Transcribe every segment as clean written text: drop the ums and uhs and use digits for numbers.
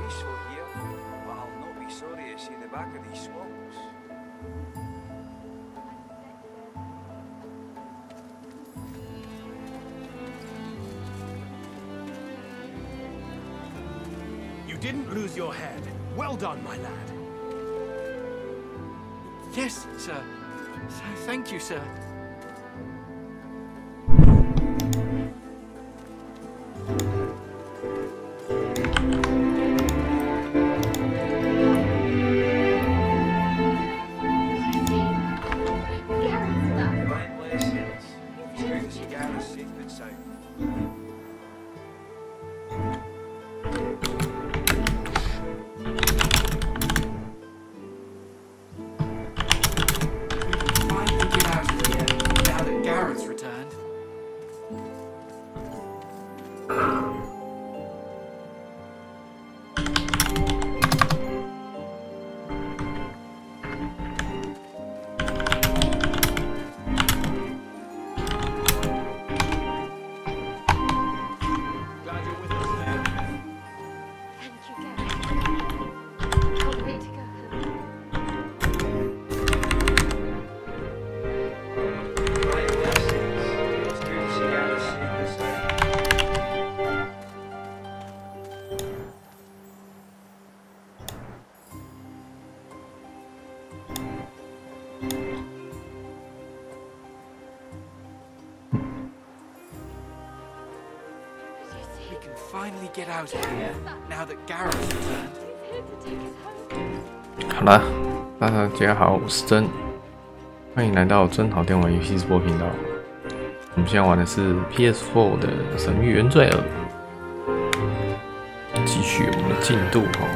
peaceful here, but I'll not be sorry to see the back of these swamps. You didn't lose your head. Well done, my lad. Yes, sir. Thank you, sir. Finally get out of here now that Gareth returned. 好了，大家好，我是真，欢迎来到真好电玩游戏直播频道。我们现在玩的是 PS4 的《神谕原罪2》，继续我们的进度哈。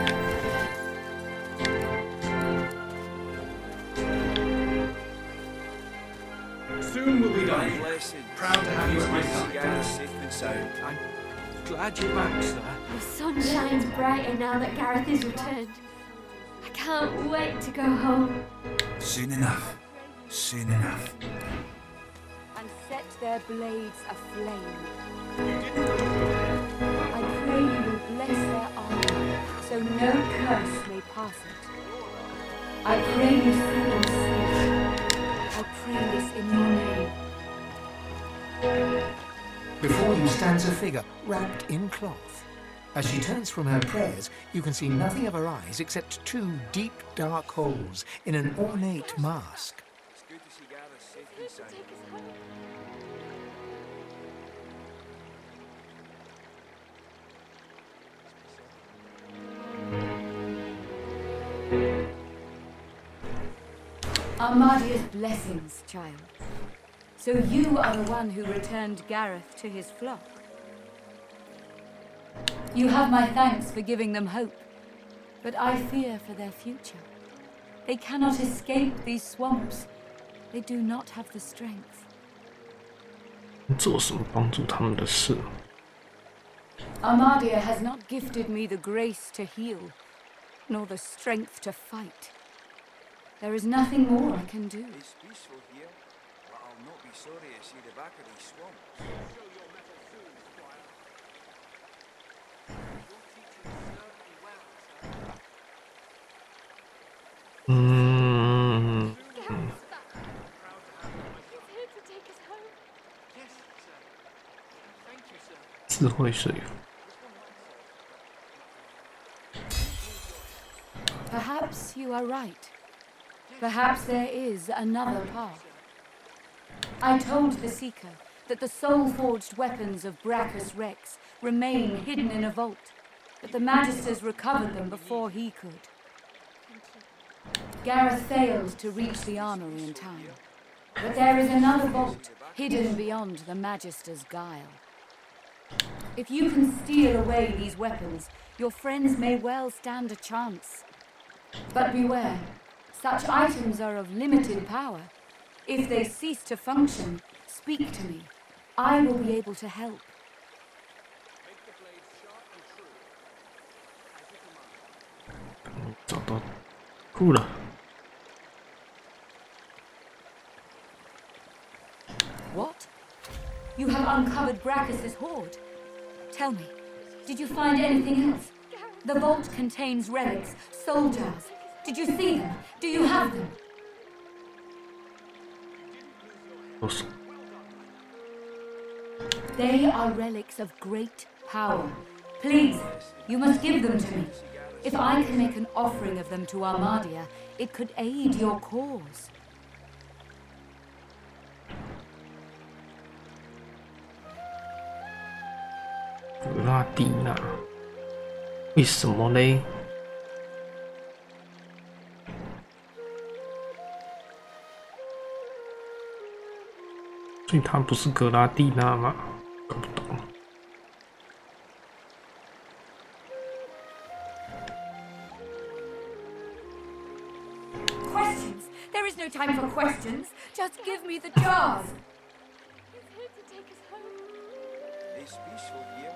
Soon we'll be done. Proud to have you at my side. Glad you're back, sir. The sun shines brighter now that Gareth is returned. I can't wait to go home. Soon enough. Soon enough. And set their blades aflame. I pray you will bless their armor, so no curse may pass it. I pray you see them safe. I pray this in your name. Before you stands a figure wrapped in cloth. As she turns from her prayers, you can see nothing of her eyes except two deep, dark holes in an ornate mask. It's good to see Gareth safe and sound. Armadia's blessings, child. So you are the one who returned Gareth to his flock. You have my thanks for giving them hope, but I fear for their future. They cannot escape these swamps. They do not have the strength. 做什么帮助他们的事？ Armadia has not gifted me the grace to heal, nor the strength to fight. There is nothing more I can do. It's peaceful here, but I'll not be sorry to see the back of these swamps. 智慧说服。 Perhaps you are right. Perhaps there is another path. I told the Seeker that the soul-forged weapons of Brachus Rex remain hidden in a vault, but the Magisters recovered them before he could. Gareth failed to reach the armory in time, but there is another vault hidden beyond the Magister's guile. If you can steal away these weapons, your friends may well stand a chance. But beware, such items are of limited power. If they cease to function, speak to me. I will be able to help. 找到库了。 What? You have uncovered Brachus's hoard. Tell me, did you find anything else? The vault contains relics, soul jars. Did you see them? Do you have them? They are relics of great power. Please, you must give them to me. If I can make an offering of them to Armadia, it could aid your cause. 格拉蒂娜，为什么嘞？所以她不是格拉蒂娜吗？搞不懂。Questions? There is no time for questions. Just give me the jars. It's peaceful here.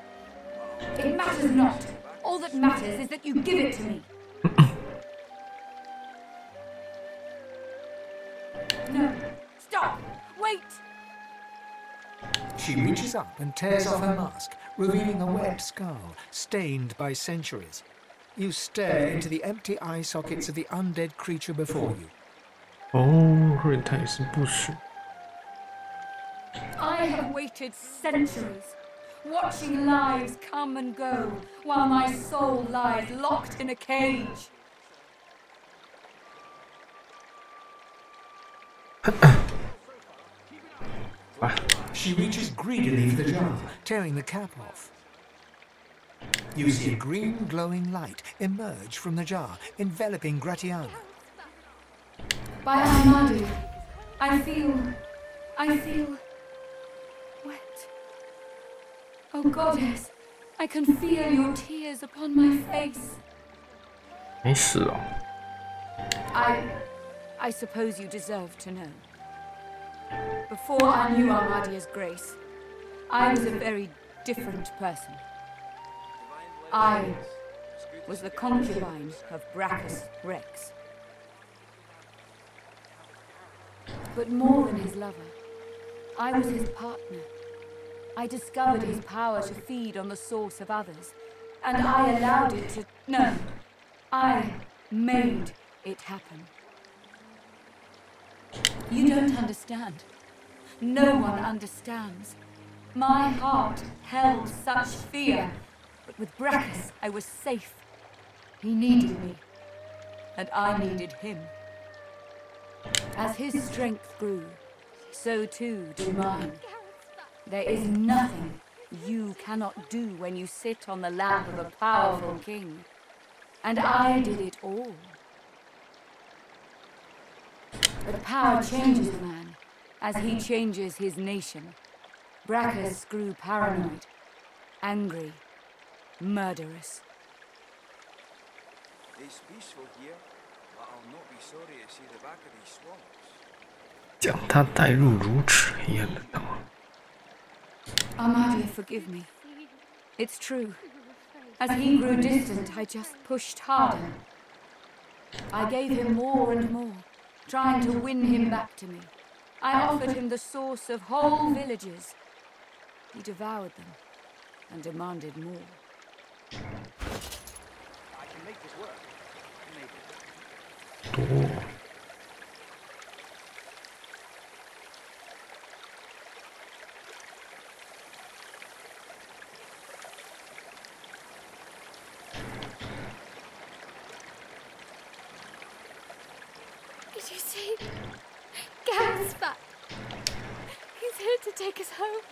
It matters not. All that matters is that you give it to me. No. Stop. Wait. She reaches up and tears off her mask, revealing a wet skull, stained by centuries. You stare into the empty eye sockets of the undead creature before you. 哦，所以她也是不死。I have waited centuries, watching lives come and go, while my soul lies locked in a cage. She reaches greedily for the jar, tearing the cap off. You see a green glowing light emerge from the jar, enveloping Gratiana. By Armadia, I feel wet. Oh goddess, I can feel your tears upon my face. 没死哦。I suppose you deserve to know. Before I knew Armadia's grace, I was a very different person. I was the concubine of Brachus Rex. But more than his lover, I was his partner. I discovered his power to feed on the source of others, and I allowed it to... No, I made it happen. You don't understand. No one understands. My heart held such fear, but with Brachus I was safe. He needed me, and I needed him. As his strength grew, so too did mine. There is nothing you cannot do when you sit on the lap of a powerful king. And I did it all. But power changes a man as he changes his nation. Brachus grew paranoid, angry, murderous. It's peaceful here, but I'll not be sorry to see the back of these swamps. 将他带入如此黑暗的道路。 Armadia, forgive me. It's true. As he grew distant, I just pushed harder. I gave him more and more, trying to win him back to me. I offered him the source of whole villages. He devoured them and demanded more. I can make this work. Maybe. 多。 Did you see? Gareth's back. He's here to take us home.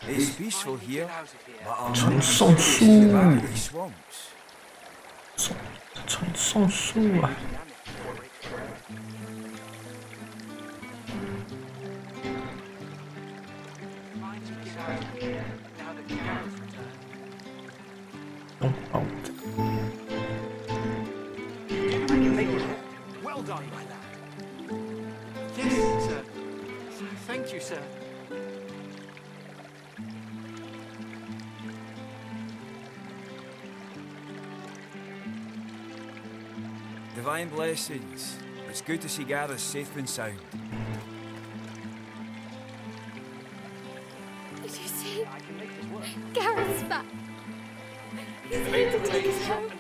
It's peaceful here, but I'll 传 not be 送 sorry to see the back 术 of，these swamps. 传送术啊！ 东宝的 Well done, my lad. Yes, sir. Thank you, sir. Divine blessings. It's good to see Gareth safe and sound. Garrett's back. He's here to take us home.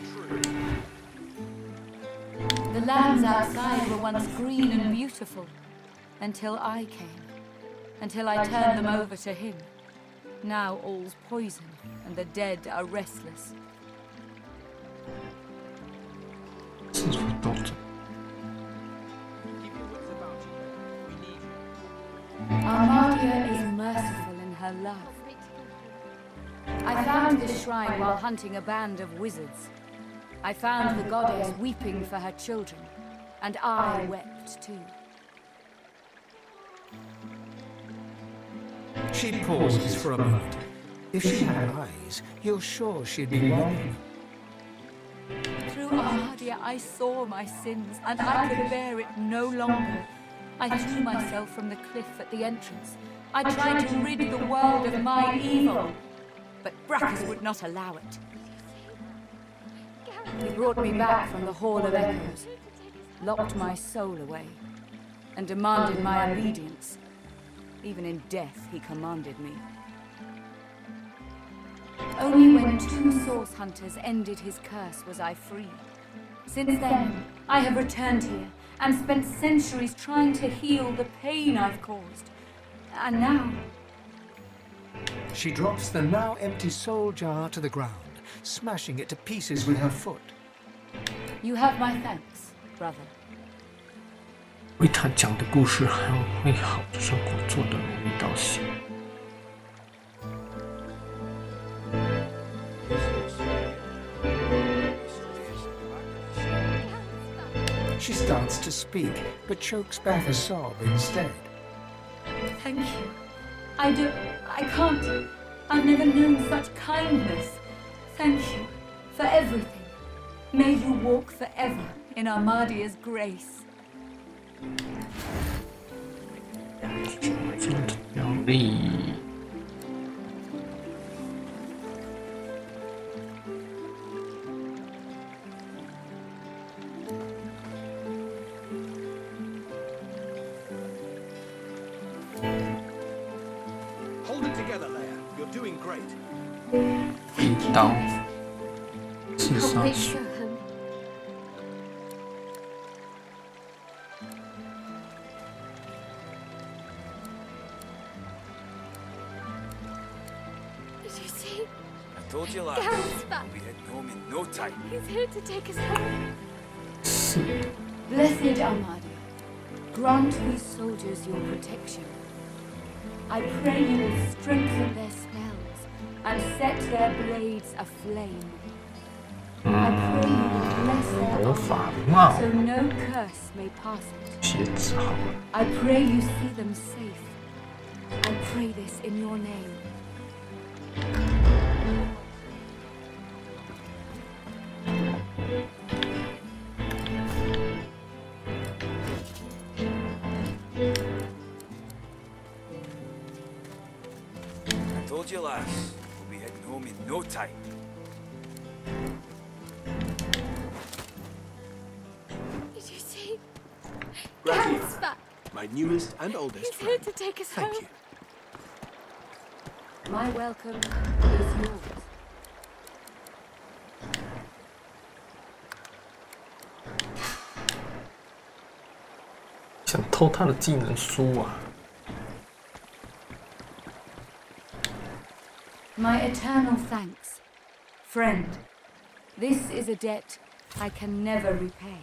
The lands outside were once green and beautiful, until I came. Until I turned them over to him. Now all's poison, and the dead are restless. Armadia is merciful in her love. I found this shrine while hunting a band of wizards. I found the goddess weeping for her children, and I wept too. She pauses for a moment. If she had eyes, you're sure she'd be watching. Through Armadia I saw my sins, and I could bear it no longer. I threw myself from the cliff at the entrance. I tried to rid the world of my evil, but Brachus would not allow it. He brought me back from the Hall of Echoes, locked my soul away, and demanded my obedience. Even in death, he commanded me. Only when 2 source hunters ended his curse was I free. Since then, I have returned here and spent centuries trying to heal the pain I've caused. And now... She drops the now empty soul jar to the ground, smashing it to pieces with her foot. You have my thanks, brother. 为他讲的故事，还有为好的生活做的努力道谢。She starts to speak, but chokes back a sob instead. Thank you. I can't. I've never known such kindness. Thank you for everything. May you walk forever in Armadia's grace. 要力。Hold it together, Leia. You're doing great. 一刀刺杀术。 I told you last. Garrett's back. We'll be heading home in no time. He's here to take us home. Blessed Armadia, grant these soldiers your protection. I pray you will strengthen their spells and set their blades aflame. I pray you will bless their armor so no curse may pass it. I pray you see them safe. I pray this in your name. I told you last. We'll be heading home in no time. Did you see? Gratia, Garrett's back. my newest and oldest He's here friend. to take us Thank home. you. My welcome is yours. 想偷他的技能书啊！ My eternal thanks, friend. This is a debt I can never repay.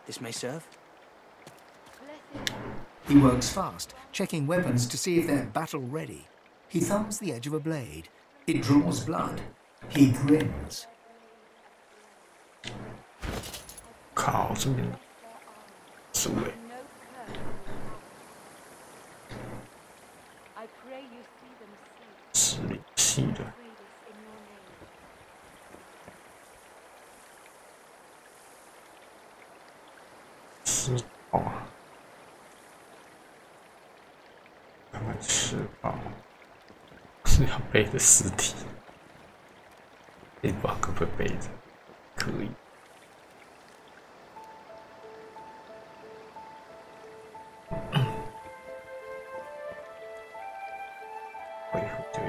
This may serve. He works fast, checking weapons to see if they're battle ready. He thumbs the edge of a blade. It draws blood. He grins. 靠，这边输欸。 I pray you see them safe. 实力系的。 Pray this in your name. 吃饱啊！慢慢吃饱，是要背着尸体，也不知道可不可以背着。可以。恢复这个。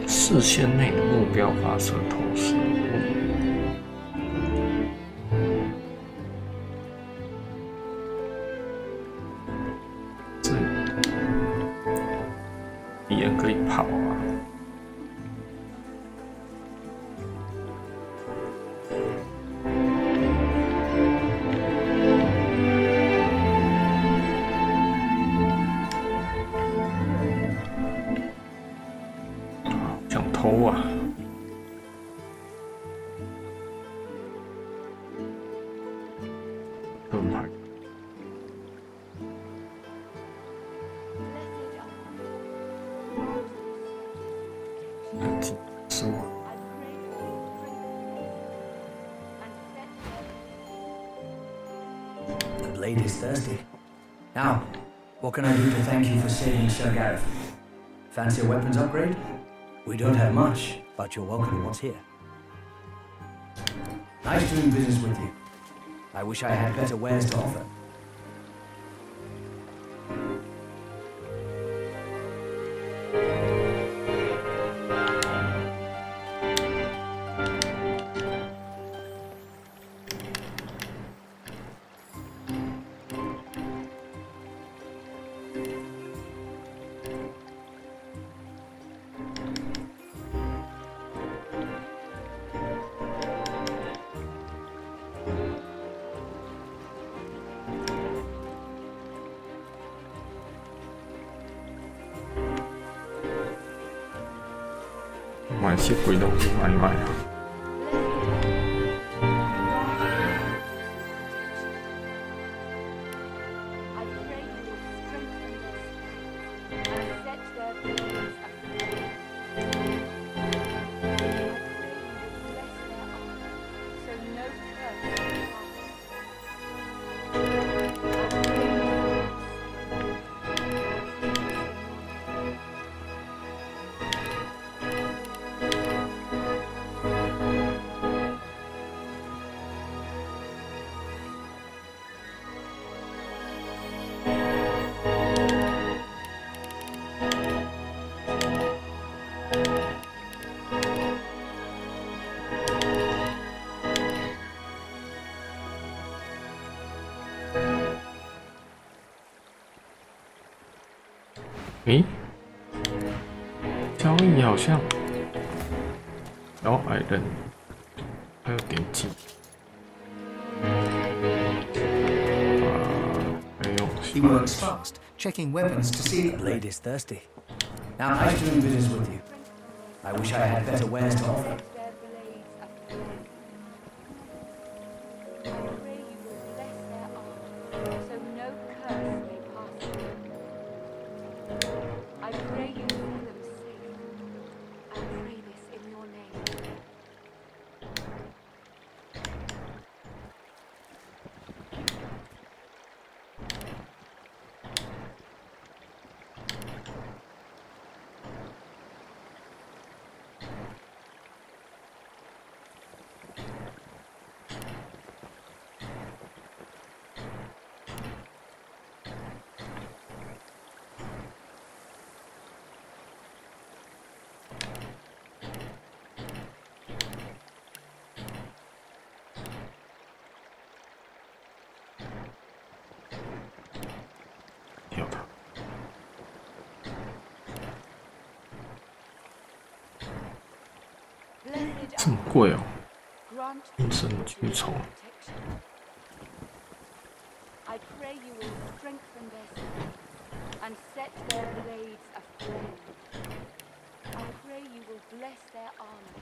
视线内的目标发射投射物，这敌人可以跑啊！偷啊！盾牌。15。The blade is thirsty. Now, what can I do to thank you for saving Sir Gareth? Fancy a weapons upgrade? We don't have much, but you're welcome what's here. Nice doing business with you. I wish I had better wares to offer.买些鬼东西买一买啊！ 诶，交易好像，然后矮人还有点击，还有 He works fast, checking weapons to see. The blade is thirsty. Now nice doing business with you. I wish I had better wares to offer.这么贵哦！阴神巨虫。I pray you will strengthen their strength and set their blades aflame. bless their armor,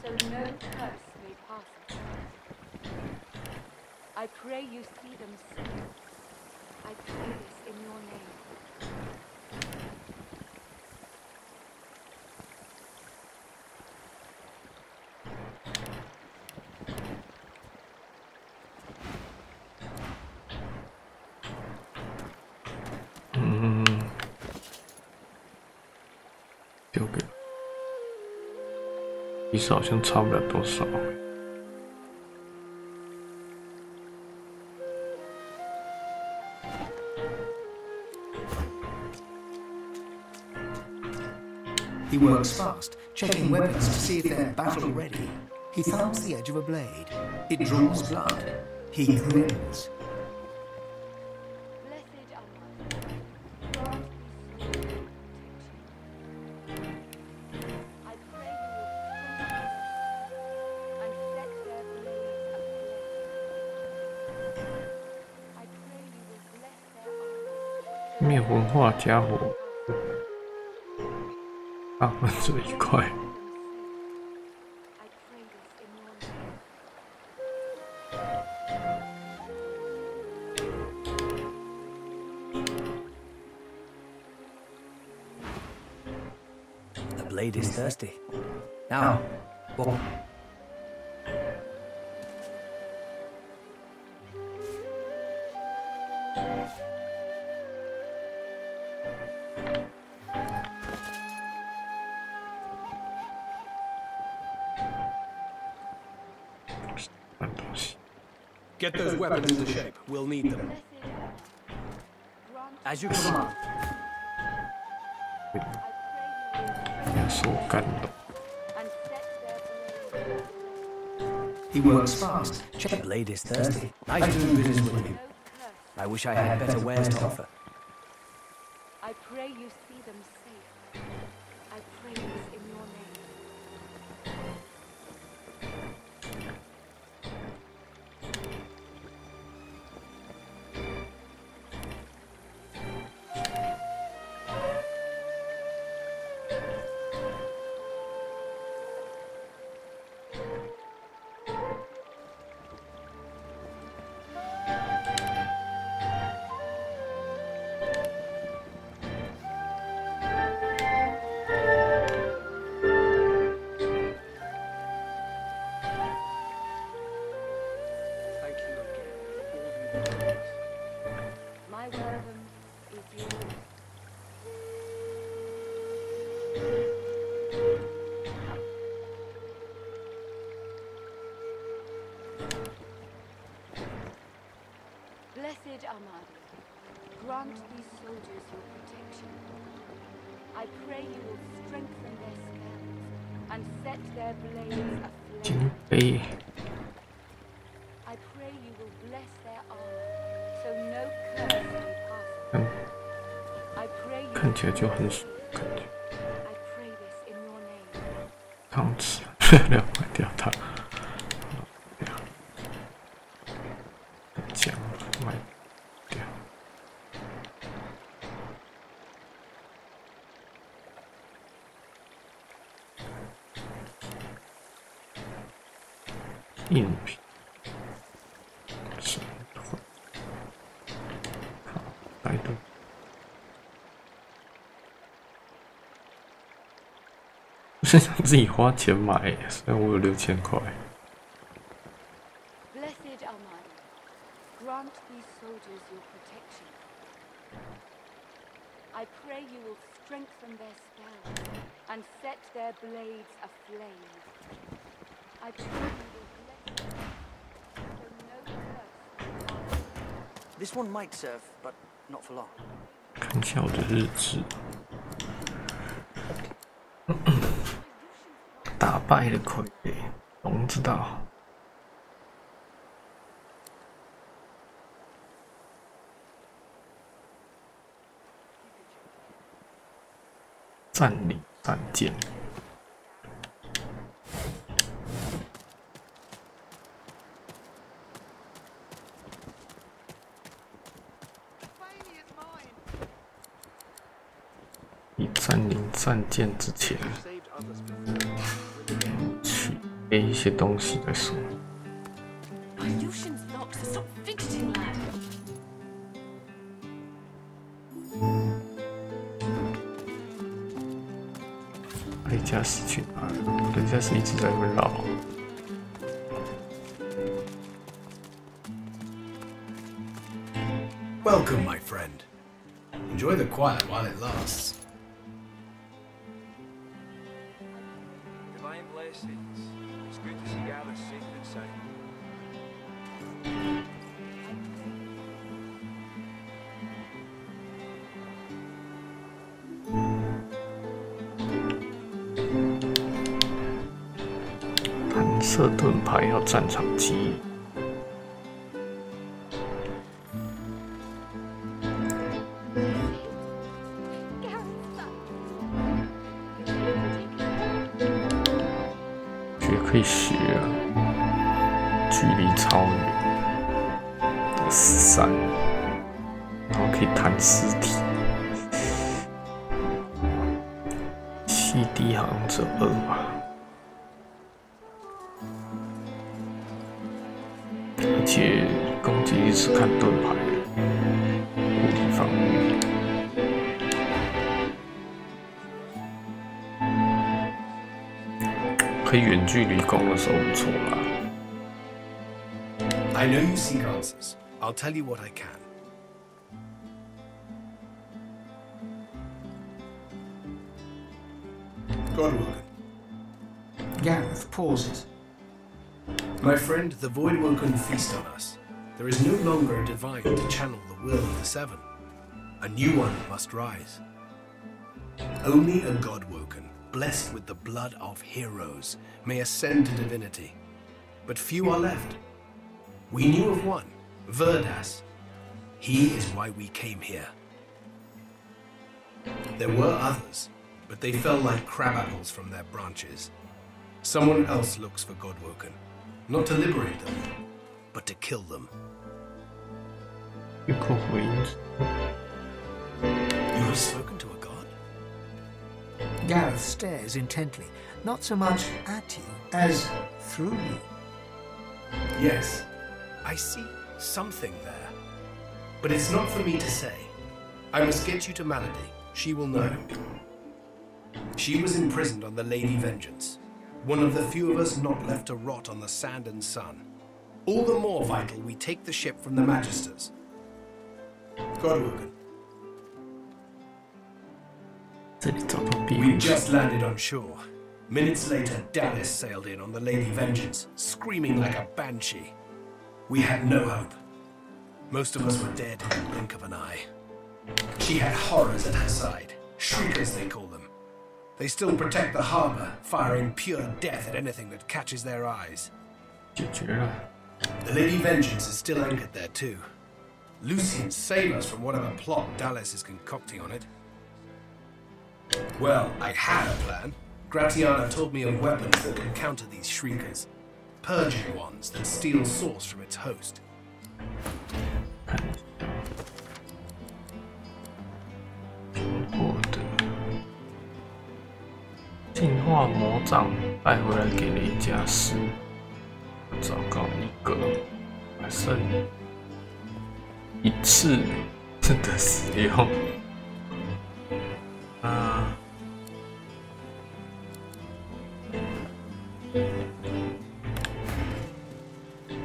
so no curse may pass it. I pray you see them safe. I pray this in your name.丢给，其实好像差不了多少。He works fast, checking weapons to see if they're battle ready. He thumbs the edge of a blade. It draws blood. He grins. "灭文化家伙，大分这一块。The blade is thirsty. Now, walk. Get those weapons into shape. We'll need them. As you command. 手干的。He works fast. The blade is thirsty. Nice doing business with you. I wish I had better wares to offer. I pray you see them safe. I pray this in your name. My weapon is yours. Blessed Armada, grant these soldiers your protection. I pray you will strengthen their spells and set their blades aflame. 金杯。 I pray you will bless their armor, so no curse may pass it. I pray you 看起来就很爽，感觉。 I pray this in your name. 汤匙，漂亮，卖掉它。奖卖掉。印品。 不是想自己花钱买，虽然我有6000块。Blessed Armada, grant these soldiers your protection. I pray you will strengthen their spells and set their blades aflame. I pray you will bless them, so no curse. This one might serve, but not for long. 看一下我的日志。打败了傀儡，龙知道。占领战舰。以占领战舰之前，背一些东西再说。 Illusion's locks are so fidgeting, lad. 雷加斯去哪了？雷加斯一直在那边绕。 Welcome, my friend. Enjoy the quiet while it lasts. Divine blessings. It's good to see Alice safe and sound. 弹射盾牌要战场记忆。 可以学啊，距离超远，3，然后可以弹尸体，CD 好像只有2吧，而且攻击力是看盾牌，物理防御。 可以远距离攻的时候不错啦。I know you seek answers. I'll tell you what I can. Godwoken. Gareth pauses. My friend, the Voidwoken feast on us. There is no longer a divine to channel the will of the Seven. A new one must rise. Only a Godwoken, blessed with the blood of heroes, may ascend to divinity. But few are left. We knew of one, Verdas. He is why we came here. There were others, but they fell like crab apples from their branches. Someone else looks for Godwoken, not to liberate them, but to kill them. You have spoken to a god? Gareth stares intently, not so much at you as through you. Yes, I see something there. But it's not for me to say. I must get you to Malady. She will know. She was imprisoned on the Lady Vengeance, one of the few of us not left to rot on the sand and sun. All the more vital we take the ship from the Magisters. Godwoken. We just landed on shore. Minutes later, Dallas sailed in on the Lady Vengeance, screaming like a banshee. We had no hope. Most of us were dead in the blink of an eye. She had horrors at her side, shriekers they call them. They still protect the harbor, firing pure death at anything that catches their eyes. The Lady Vengeance is still anchored there too. Lucian, save us from whatever plot Dallas is concocting on it. Well, I had a plan. Gratiana told me of weapons that can counter these shriekers. Purging ones that steal source from its host. 我的进化魔杖带回来给雷加斯，糟糕一个，还剩1次的使用。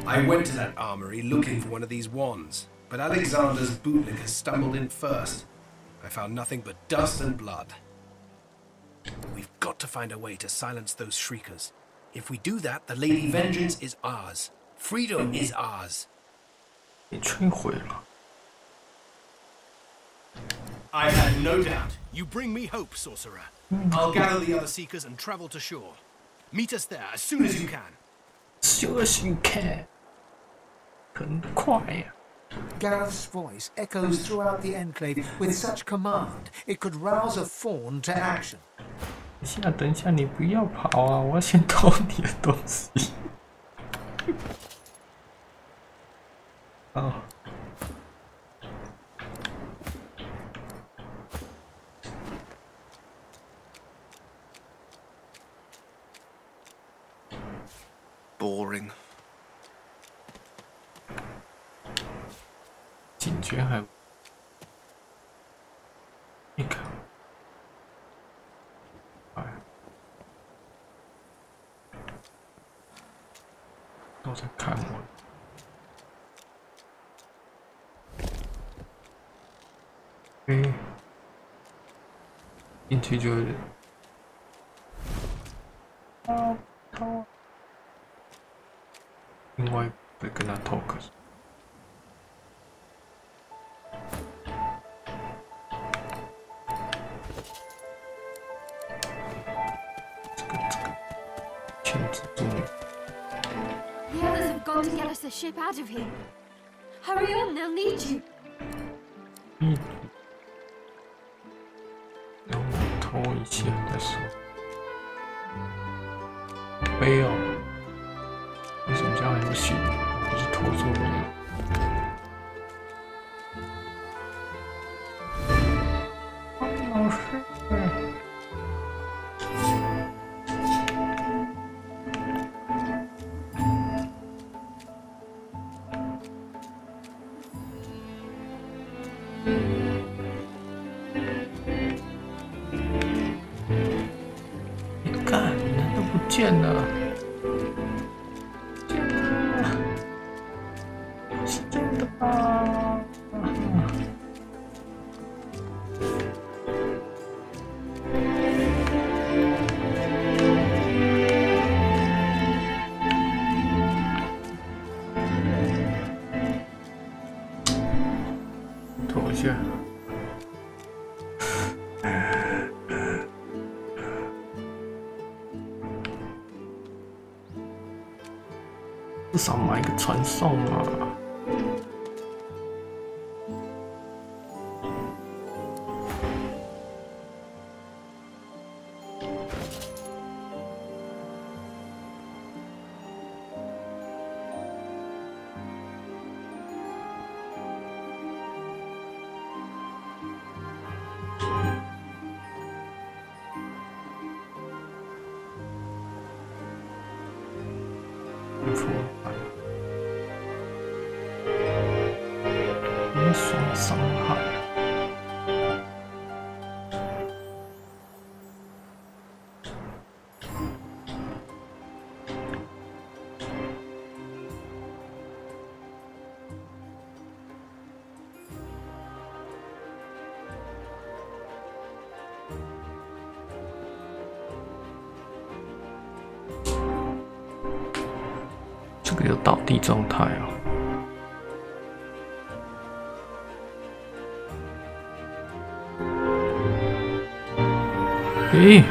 I went to that armory looking for one of these wands, but Alexander's bootlicker stumbled in first. I found nothing but dust and blood. We've got to find a way to silence those shriekers. If we do that, the Lady Vengeance is ours. Freedom is ours. 被摧毁了。I had no doubt. You bring me hope, sorcerer. I'll gather the other seekers and travel to shore. Meet us there as soon as you can. As soon as you can. 很快呀。 Gareth's voice echoes throughout the enclave with such command, it could rouse a fawn to action. 等一下，你不要跑啊！我要先偷你的东西。哦。boring. 警觉还，你看，哎，都在看我。进去就是，另外会跟他 talk。这个牵制住你。The others have gone to get us the ship out of here. Hurry on, they'll need you. 让我偷一下再说。背哦，为什么这样还不行？我是偷错别人。老师。见了，见了，是真的吧？躲一下。至少买一个传送啊！双伤害。这个有倒地状态哦。诶，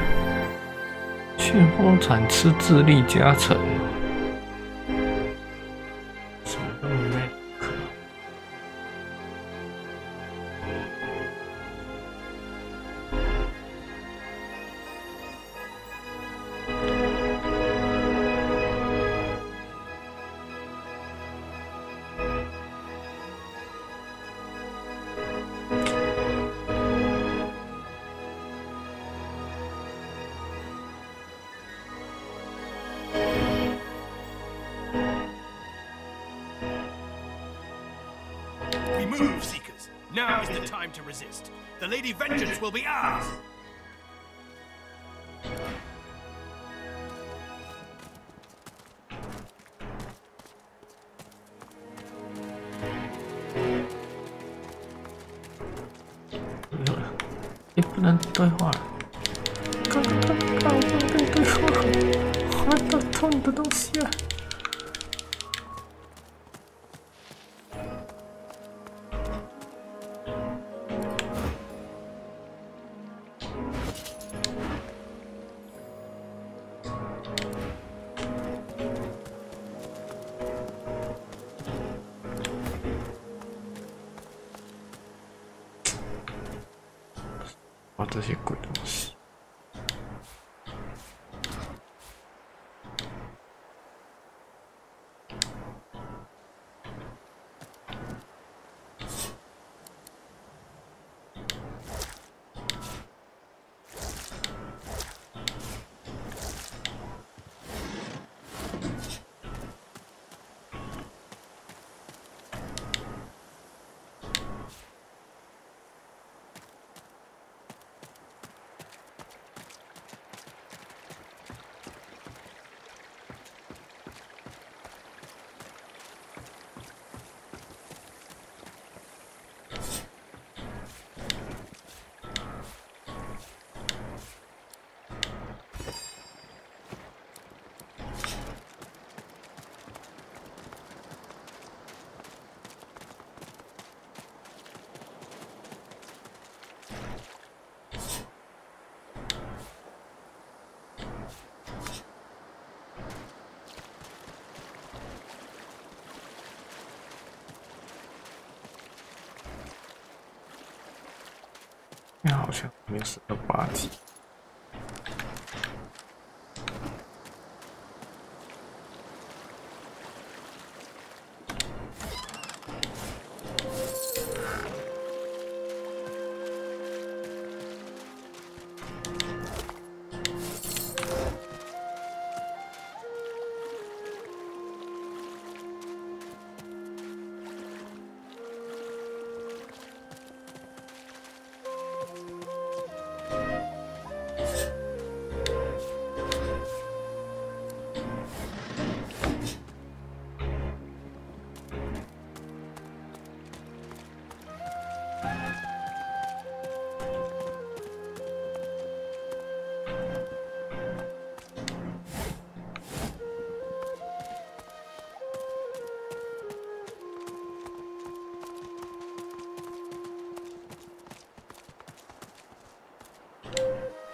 旋风铲吃智力加成，什么都没可。Move, Seekers! Now is the time to resist. The Lady Vengeance will be ours! Ê, 不能对话。刚刚不能对话，我打错你的东西啊！哇，这些鬼东西！那好像没有升到8级。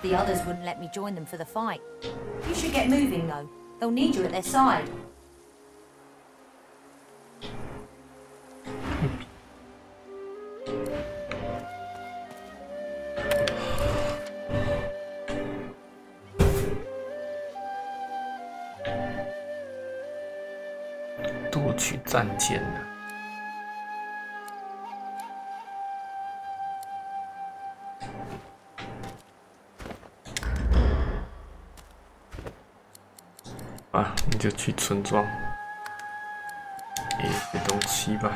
The others wouldn't let me join them for the fight. You should get moving, though. They'll need you at their side. 夺取战舰了。啊，你就去村庄，给东西吧。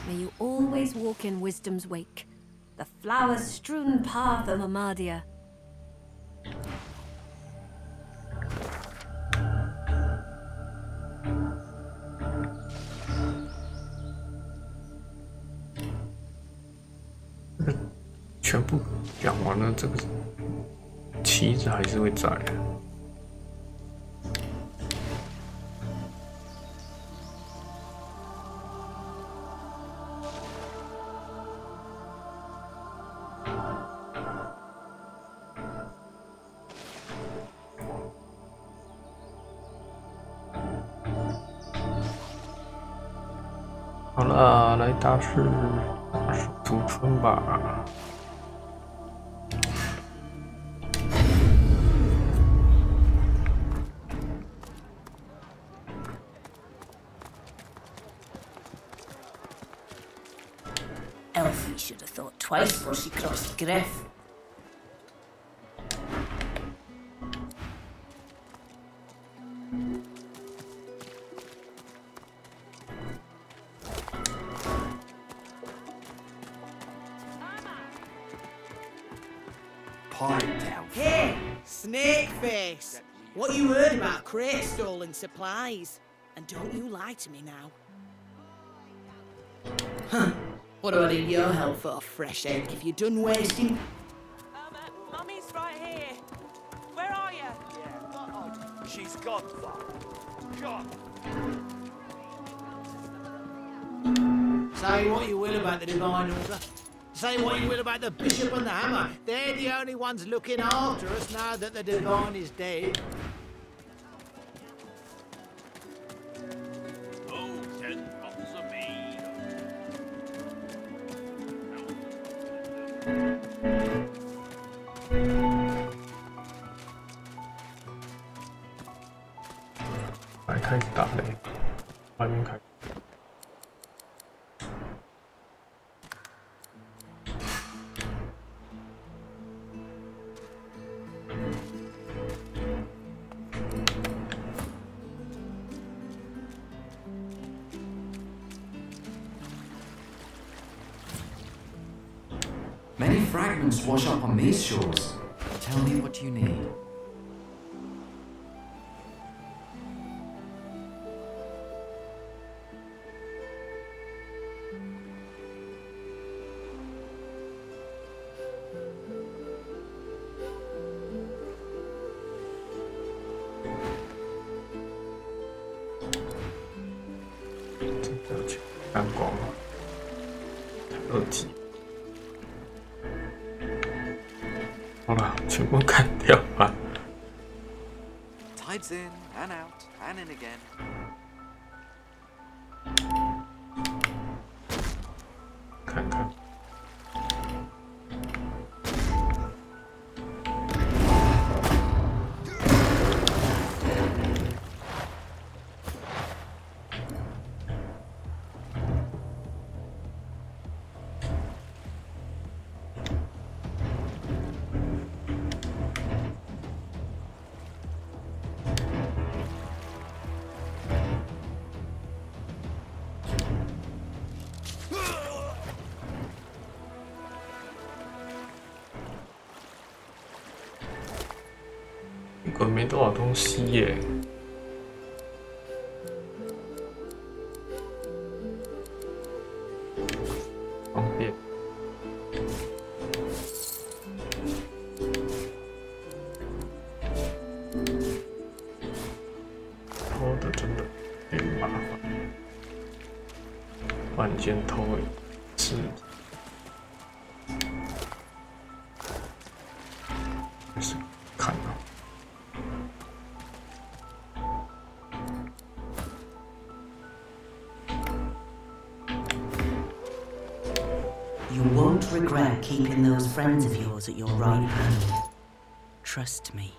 May you always walk in wisdom's wake, the flower-strewn path of Amadia. 全部讲完了，这个旗子还是会在的。好了，来大师屠村吧。Elfie should have thought twice before she crossed the griff. Hey, Snake Face! What you heard about crate stolen supplies? And don't you lie to me now. Huh. What do I need your help for, fresh egg? If you're done wasting... Mummy's right here. Where are you? Yeah, she's gone, Gone. Say what you will about the Divine Order. Say what you will about the Bishop and the Hammer. They're the only ones looking after us now that the Divine is dead. Oh, 10 bottles of mead. 来开始打雷，外面开。Many fragments wash up on these shores. Tell me what you need. Tides in and out and in again. 看看。没多少东西耶，方便。偷的真的有点麻烦，万件偷一次。还是看啊。 You won't regret keeping those friends of yours at your right hand. Trust me.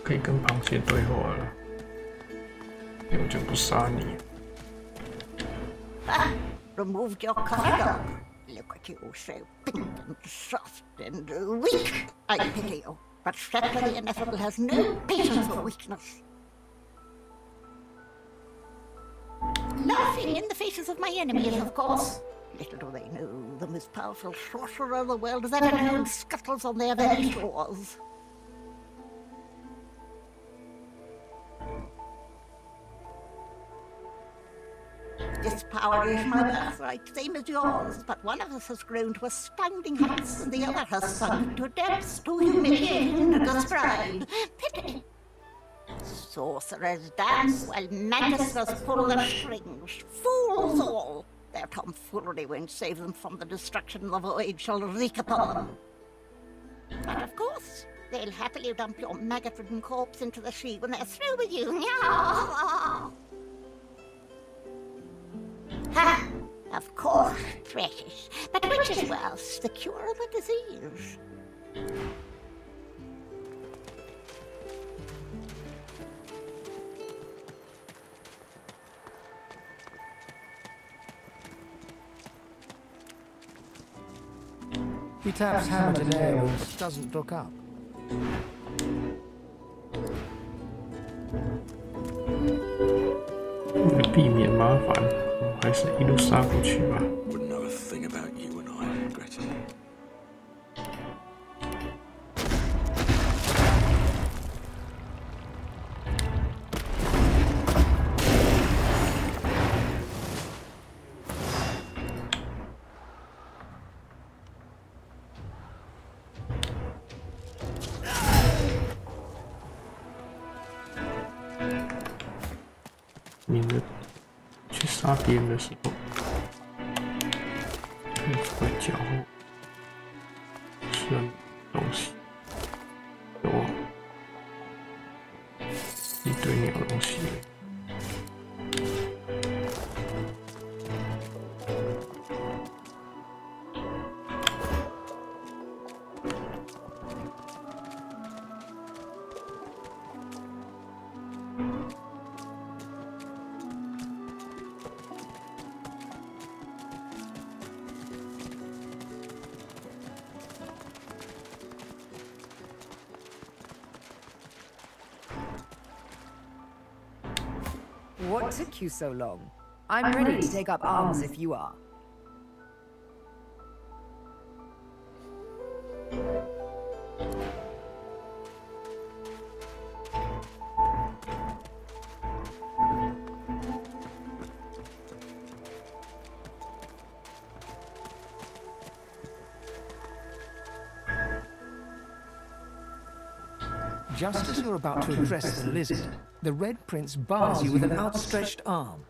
可以跟螃蟹对话了，我就不杀你。 Removed your collar. Look at you, so pink and soft and weak. I pity you, but Shrek the Ineffable has no patience for weakness. Laughing in the faces of my enemies, of course. Little do they know, the most powerful sorcerer the world has ever known scuttles on their very shores. This power is my birthright, same as yours, but one of us has grown to astounding heights, and the other has sunk to depths too humiliating to describe. Pity. Sorcerers dance while magisters pull the strings. Fools all! Their tomfoolery won't save them from the destruction the void shall wreak upon them. But of course, they'll happily dump your maggot-ridden corpse into the sea when they're through with you. Ha! Of course, precious. But which is worse, the cure or the disease? He taps hammer to nail and doesn't look up. 为了避免麻烦，我还是一路杀过去吧。 Wouldn't know a thing about you and I regret it. 免得去杀别人的时候，可以出来缴获需要的东西。有啊，一堆鸟东西。What took you so long? I'm ready to take up arms if you are. Just as you're about to address the lizard, the Red Prince bars you with an outstretched arm.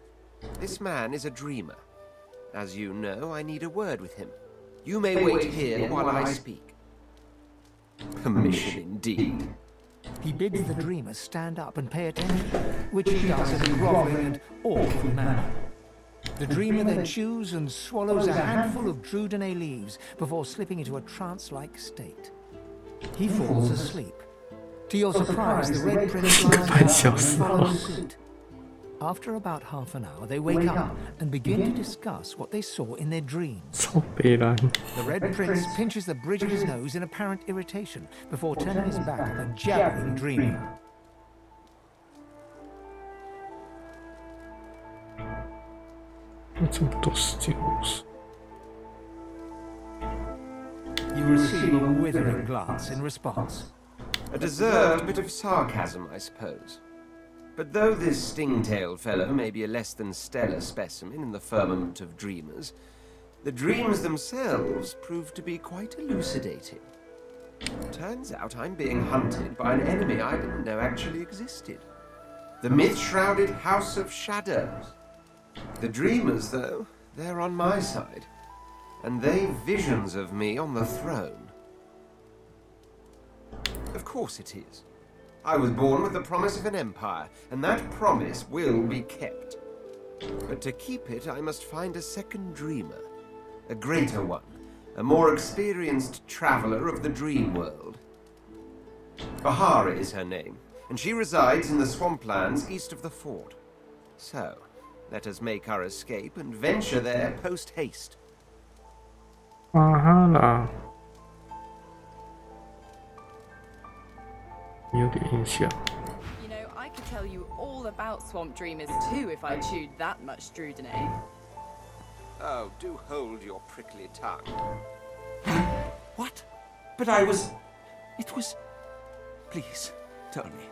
This man is a dreamer. As you know, I need a word with him. You may wait here while I speak. Permission indeed. He bids the dreamer stand up and pay attention, which he does in a groveling and awkward manner. The dreamer then chews and swallows a handful of Drudene leaves before slipping into a trance-like state. He falls asleep. To your surprise, the Red Prince lies down and follows suit. After about half an hour, they wake up and begin to discuss what they saw in their dreams. The Red Prince pinches the bridge of his nose in apparent irritation before turning his back on the jabbering dreamer. You receive a withering glance in response. A deserved bit of sarcasm, I suppose. But though this sting-tailed fellow may be a less than stellar specimen in the firmament of dreamers, the dreams themselves prove to be quite elucidating. Turns out I'm being hunted by an enemy I didn't know actually existed. The myth-shrouded House of Shadows. The dreamers, though, they're on my side. And they've visions of me on the throne. Of course it is. I was born with the promise of an empire, and that promise will be kept. But to keep it, I must find a second dreamer. A greater one. A more experienced traveler of the dream world. Bahari is her name, and she resides in the swamplands east of the fort. So, let us make our escape and venture there post-haste. Aha. You know, I could tell you all about swamp dreamers too if I chewed that much Drudene. Oh, do hold your prickly tongue. What? But I was... It was... Please, tell me.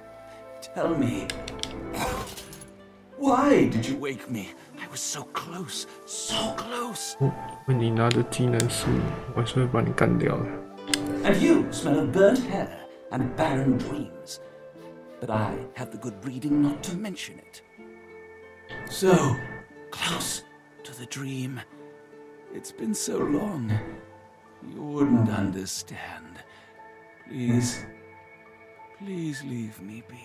Tell me. Why did you wake me? I was so close, so close. 因为你拿着技能树，我还是会把你干掉的。 And you smell of burnt hair and barren dreams. But I have the good breeding not to mention it. So close to the dream. It's been so long. You wouldn't understand. Please, please leave me be.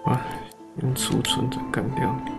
Ah, 用储存再干掉你。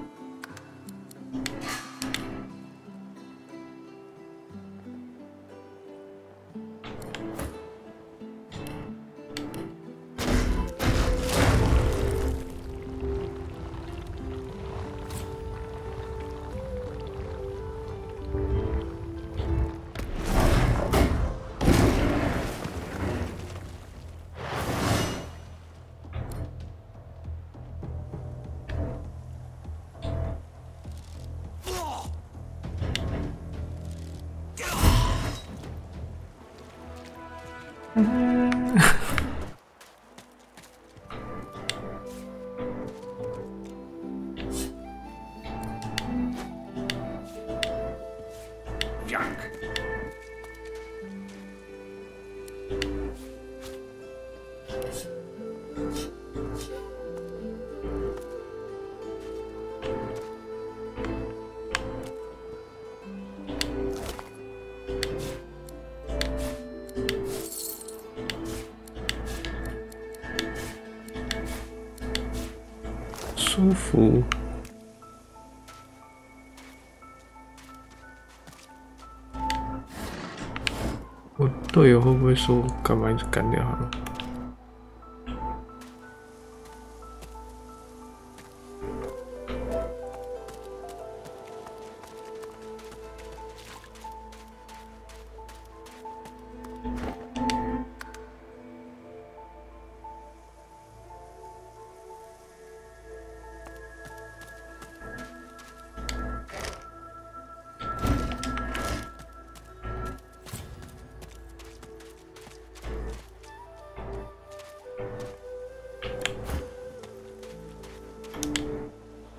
舒服。我队友会不会说我干嘛一直干掉他们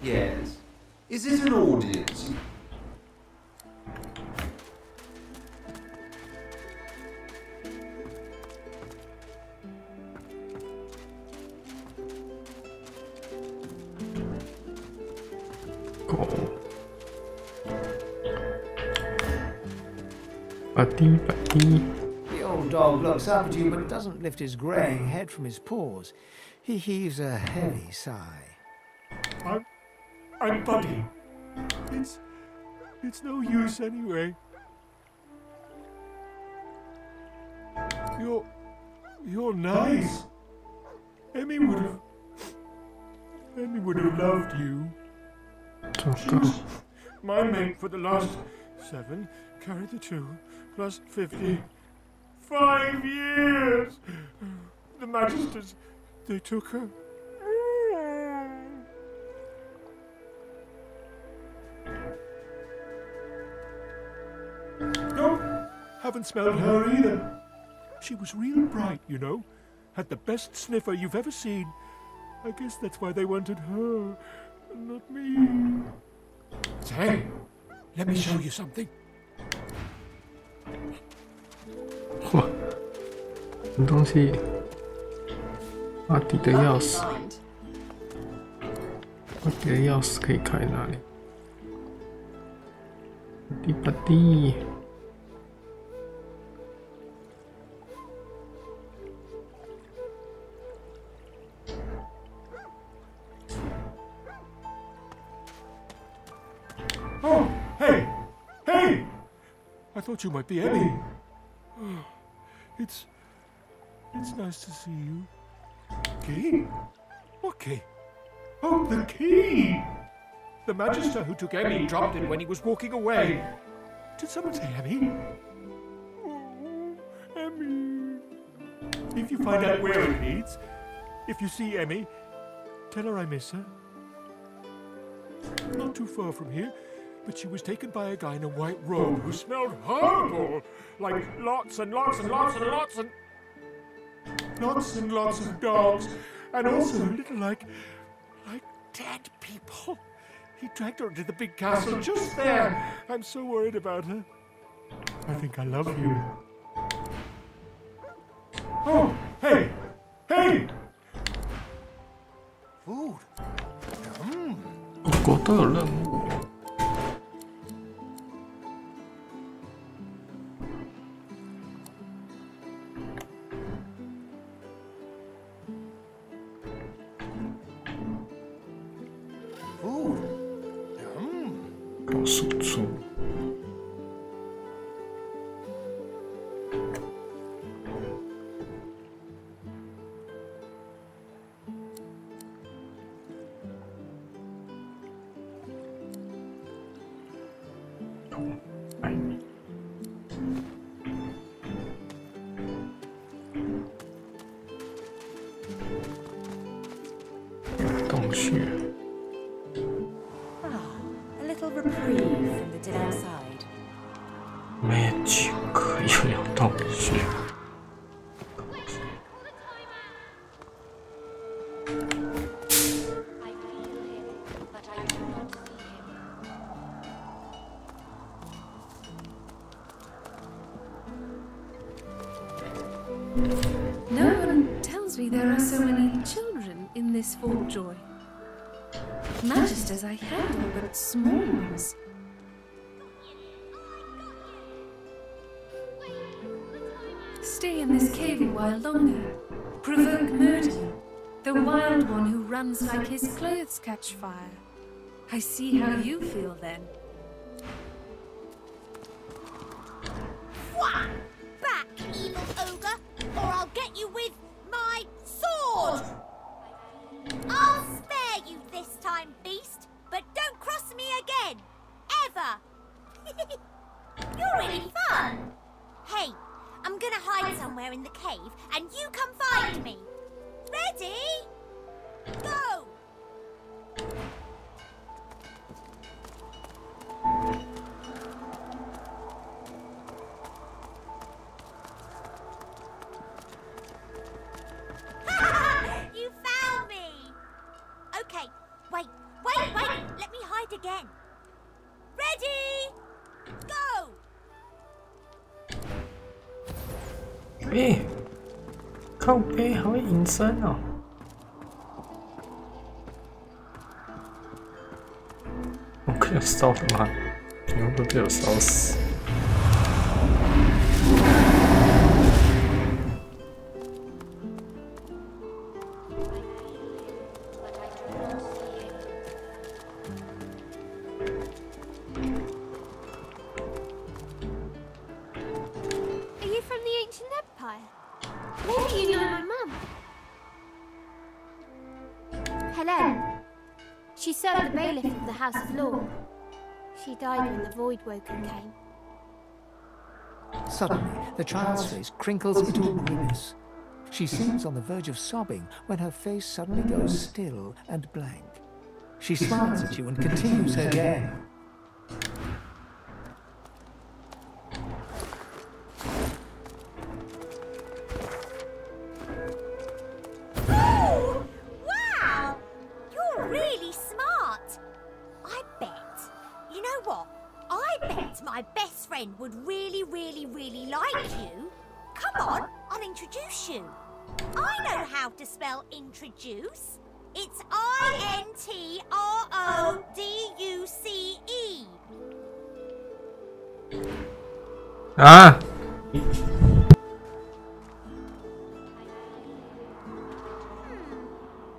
？Yes. Is it an audience? The old dog looks up at you but doesn't lift his greying head from his paws. He heaves a heavy sigh. I'm Buddy. It's no use anyway. You're nice. Emmy would have loved you. She's my mate for the last 7, carried the 2, plus 50. 5 years! The Magisters, they took her. No, haven't smelled her either. She was real bright, you know. Had the best sniffer you've ever seen. I guess that's why they wanted her, not me. Say, let me show you something. 哇，什么东西？阿迪的钥匙，阿迪的钥匙可以开哪里？巴蒂。 Oh, hey! Hey! I thought you might be Emmy. It's nice to see you. Key? What key? Oh, the key! The Magister who took Emmy dropped it when he was walking away. Did someone say Emmy? Oh, Emmy. If you find out where it leads, if you see Emmy, tell her I miss her. Not too far from here. But she was taken by a guy in a white robe who smelled horrible, like lots and lots and lots and lots and lots and lots of dogs, and also a little like dead people. He dragged her into the big castle just there. I'm so worried about her. I think I love you. Oh, hey, hey! Food. 我都有任务。 输出。洞穴。 Magic 又有洞穴。No one tells me there are so many children in this Fort Joy. Magisters I handle, but small ones. Stay in this cave a while longer. Provoke murder. The wild one who runs like his clothes catch fire. I see how you feel then. Whack! Back, evil ogre, or I'll get you with my sword! I'll spare you this time, beast, but don't cross me again! Ever! You're really fun! Hey, I'm gonna hide somewhere in the cave, and you come find me! Ready? Go! You found me! Okay, wait, let me hide again. Ready? Go! 靠背还会隐身哦。我可以烧他吗？你会不会被我烧死？ Maybe you know my mum. Helene. She served the bailiff of the House of Law. She died when the Void Woken came. Suddenly, the child's face crinkles into a grimace. She seems on the verge of sobbing when her face suddenly goes still and blank. She smiles at you and continues her game. My best friend would really like you. Come on, I'll introduce you. I know how to spell introduce. It's INTRODUCE. Ah!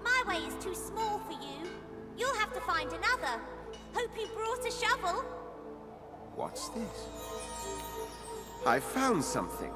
My way is too small for you. You'll have to find another. Hope you brought a shovel. What's this? I found something.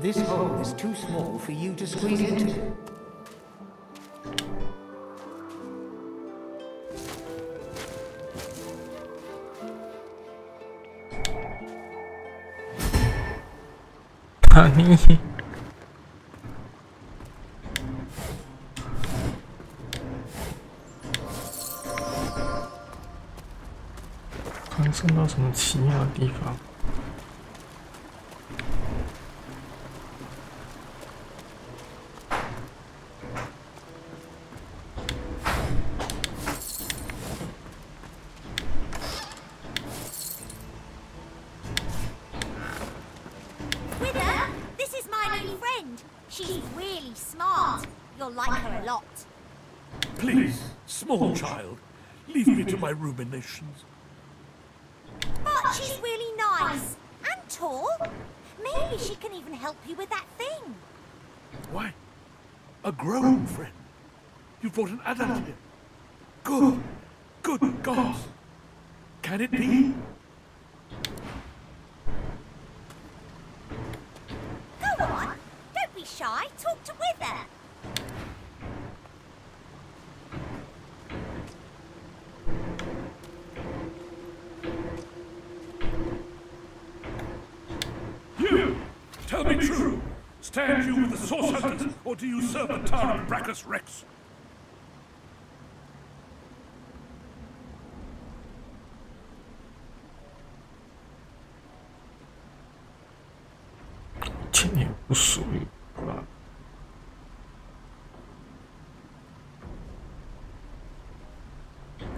This hole is too small for you to squeeze into. Honey. 传送到什么奇妙的地方？ Please, small child, leave me to my ruminations. But she's really nice and tall. Maybe she can even help you with that thing. Why? A grown friend? You brought an adult here. Good gods. Can it be? Go on, don't be shy. Talk to Wither. Tell me true. Stand you with the Source Hunters, or do you serve the Tower of Brachus Rex?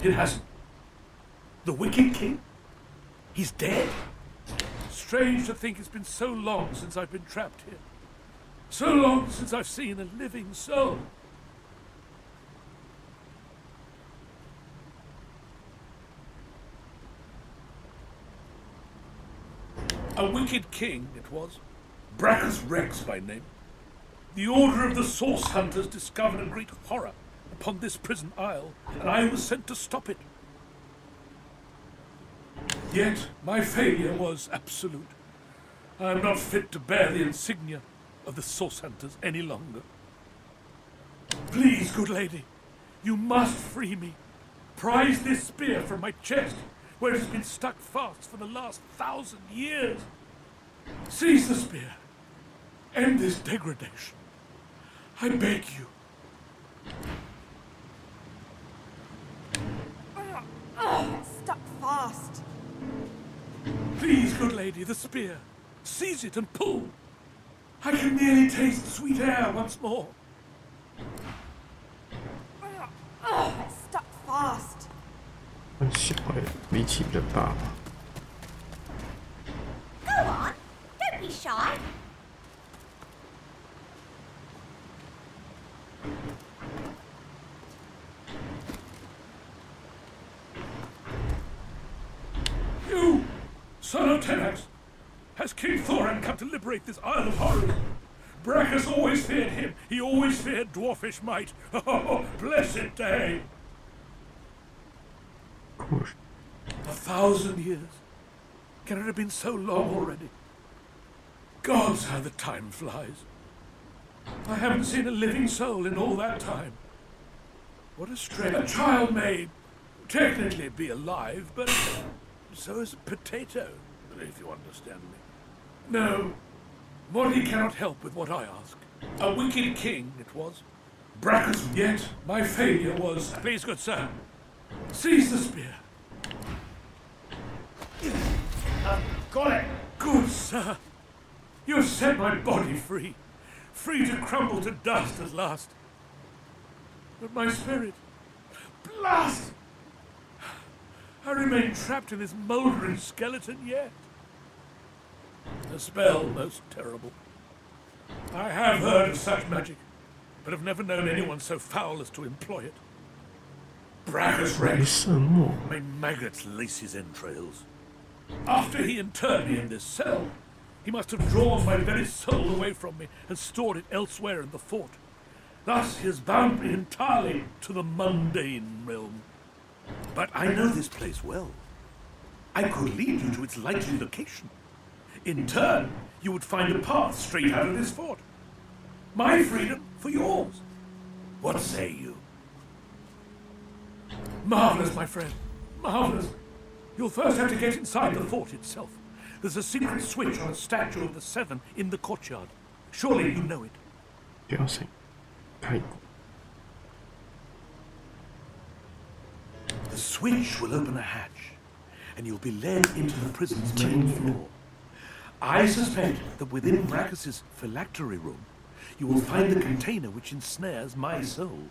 It hasn't. The Wicked King? He's dead? Strange to think it's been so long since I've been trapped here. So long since I've seen a living soul. A wicked king it was, Brachus Rex by name. The order of the Source Hunters discovered a great horror upon this prison isle, and I was sent to stop it. Yet my failure was absolute. I am not fit to bear the insignia of the Source Hunters any longer. Please, good lady, you must free me. Prise this spear from my chest, where it has been stuck fast for the last 1,000 years. Seize the spear. End this degradation. I beg you. Stuck fast. Please, good lady, the spear. Seize it and pull. I can nearly taste sweet air once more. Stuck fast. 很小哎，力气比较大嘛。 Go on, don't be shy. You, son of Tenax, has King Thoran come to liberate this Isle of Horrors? Brachus always feared him. He always feared dwarfish might. Oh, blessed day! 1,000 years. Can it have been so long already? Gods, how the time flies. I haven't seen a living soul in all that time. What a strange... A child may technically be alive, but so is a potato, if you understand me. No, Morty cannot help with what I ask. A wicked king it was. Brachus, yet my failure was... Please, good sir, seize the spear. Got it! Good sir! You have set my body free. Free to crumble to dust at last. But my spirit... Blast! I remain trapped in this mouldering skeleton yet. A spell most terrible. I have heard of such magic, but have never known anyone so foul as to employ it. Brachus Rex. May maggots lace his entrails. After he interred me in this cell, he must have drawn my very soul away from me and stored it elsewhere in the fort. Thus he has bound me entirely to the mundane realm. But I know this place well. I could lead you to its likely location. In turn, you would find a path straight out of this fort. My freedom for yours. What say you? Marvelous, my friend. Marvelous. You'll first have to get inside the fort itself. There's a secret switch on a statue of the Seven in the courtyard. Surely you know it. The switch will open a hatch, and you'll be led into the prison's main floor. I suspect that within Brachus's phylactery room, you will find the container which ensnares my soul.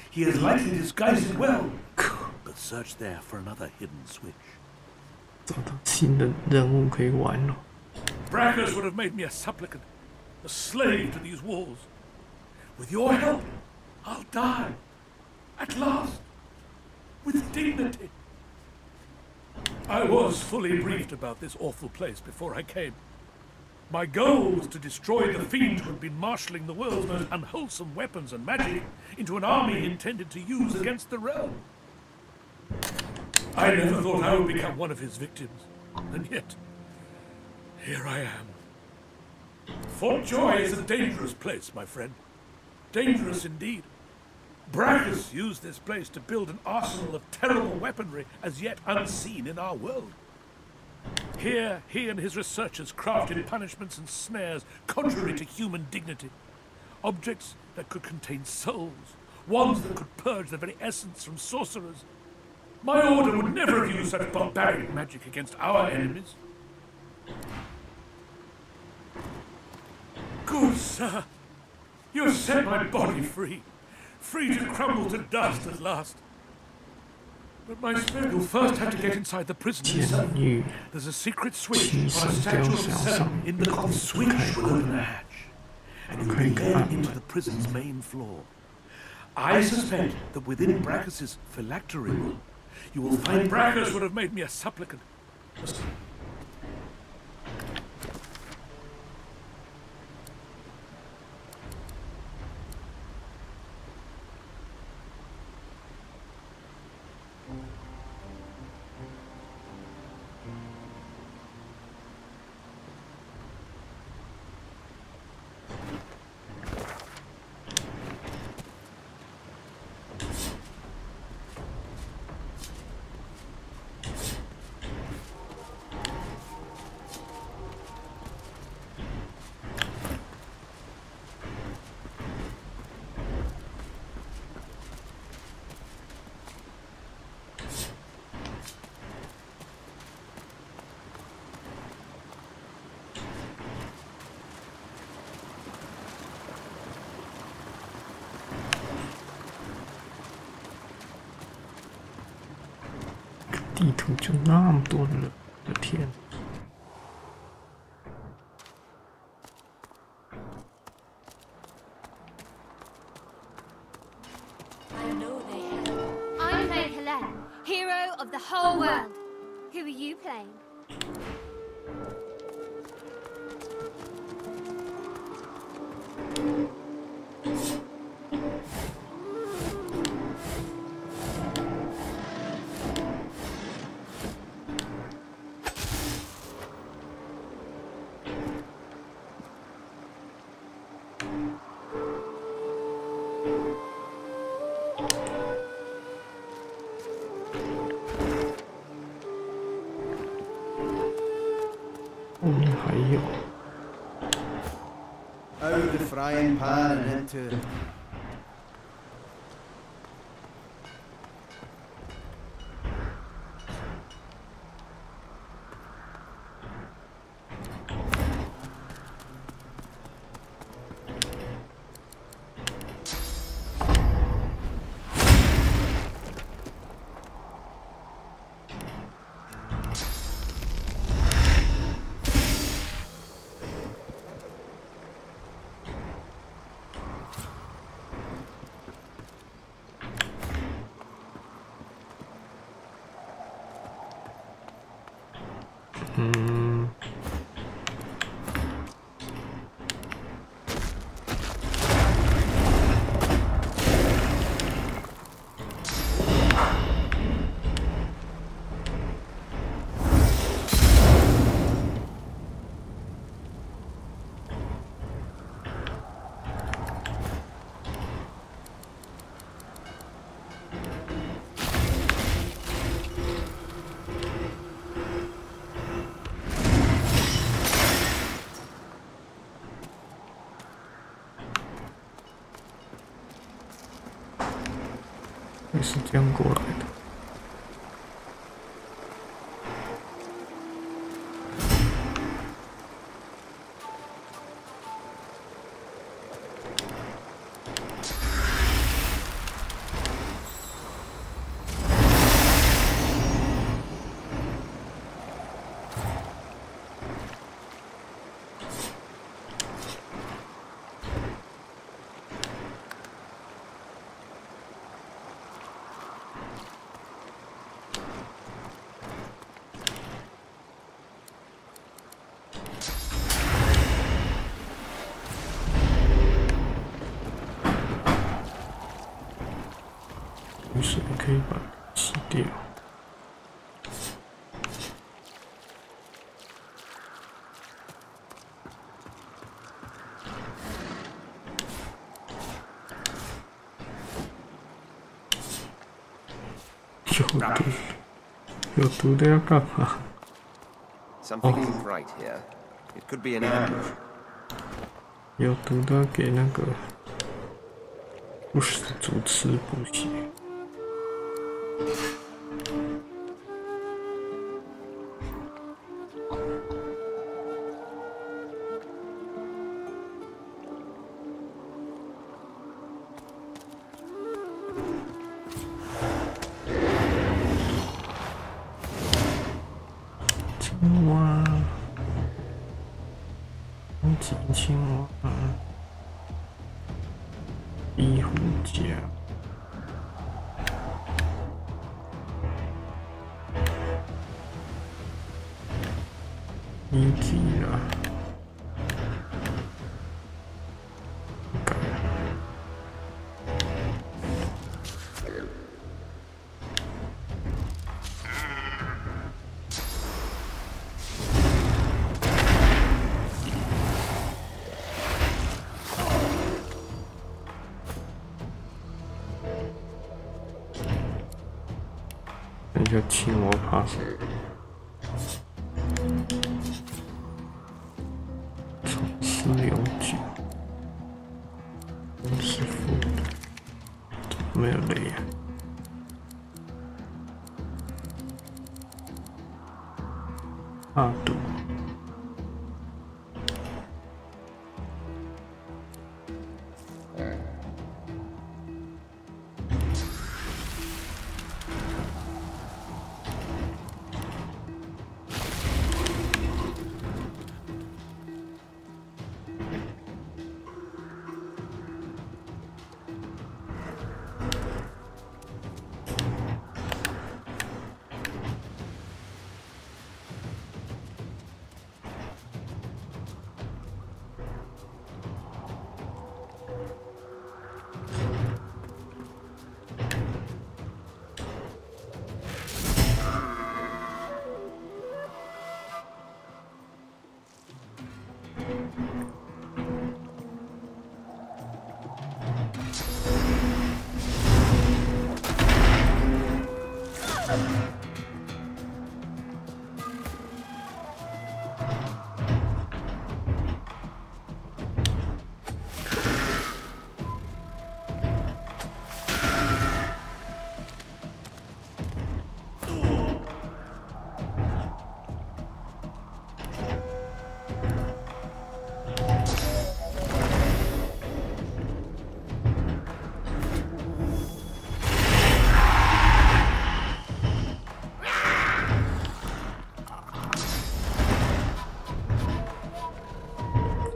He has likely disguised it well, but search there for another hidden switch. 找到新的任务可以玩了。Brachus would have made me a supplicant, a slave to these walls. With your help, I'll die. At last. With dignity. I was fully briefed about this awful place before I came. My goal was to destroy the fiend who had been marshalling the world's most unwholesome weapons and magic into an army intended to use against the realm. I never thought I would become one of his victims, and yet, here I am. Fort Joy is a dangerous place, my friend. Dangerous indeed. Brachus used this place to build an arsenal of terrible weaponry as yet unseen in our world. Here, he and his researchers crafted punishments and snares contrary to human dignity. Objects that could contain souls, wands that could purge the very essence from sorcerers. My order would never have used such barbaric magic against our enemies. Good sir, you have set my body free. Free to crumble to dust at last. But my friend will first have to get inside the prison himself. There's a secret switch on a statue of the seven in the coffin. The switch will open a hatch, and you can get into the prison's main floor. I suspect that within Brachus's phylactery room, you will find Brachus would have made me a supplicant.地图就那么多人，我的天！ I'm playing Helene, hero of the whole world. Who are you playing? Out the frying pan and into...是这样过来的。于是你可以把它洗掉。有毒的要干嘛？ Something isn't right here. It could be an ambush. 有毒的给那个不死族吃补血。 There 青蛙，终极青蛙，壁虎甲，米奇啦。 等一下，青蛙爬什么？从丝流酒，师傅没有雷啊！二度。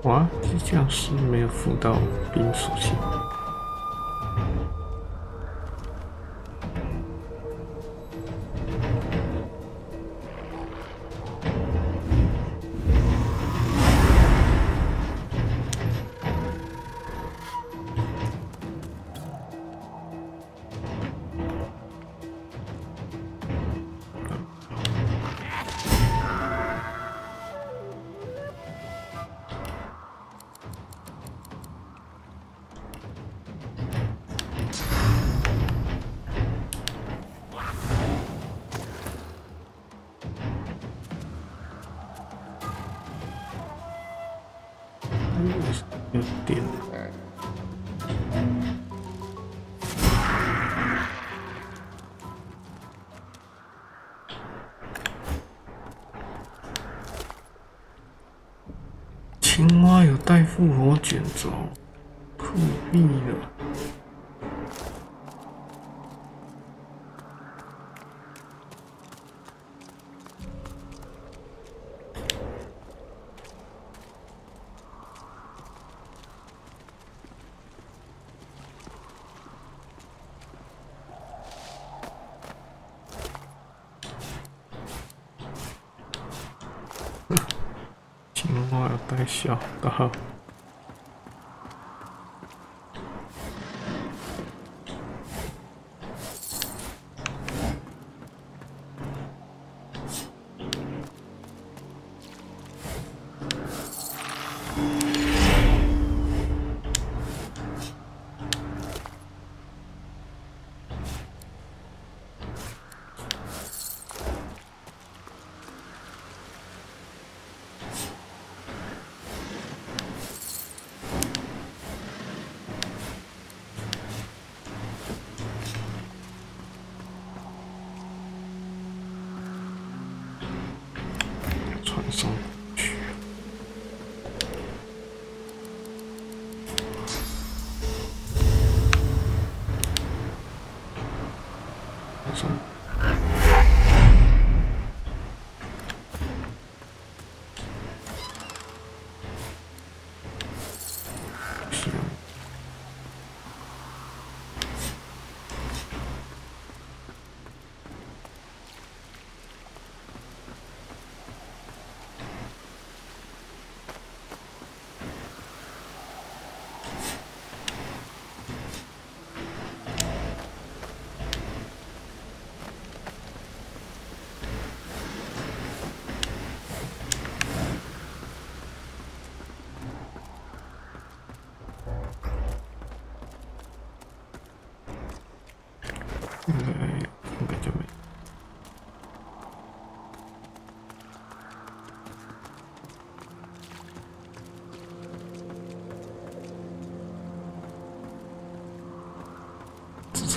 哇，机匠师没有附到冰属性。有点。青蛙有带复活卷轴，酷毙了！青蛙有带小刀。 传送去，传送。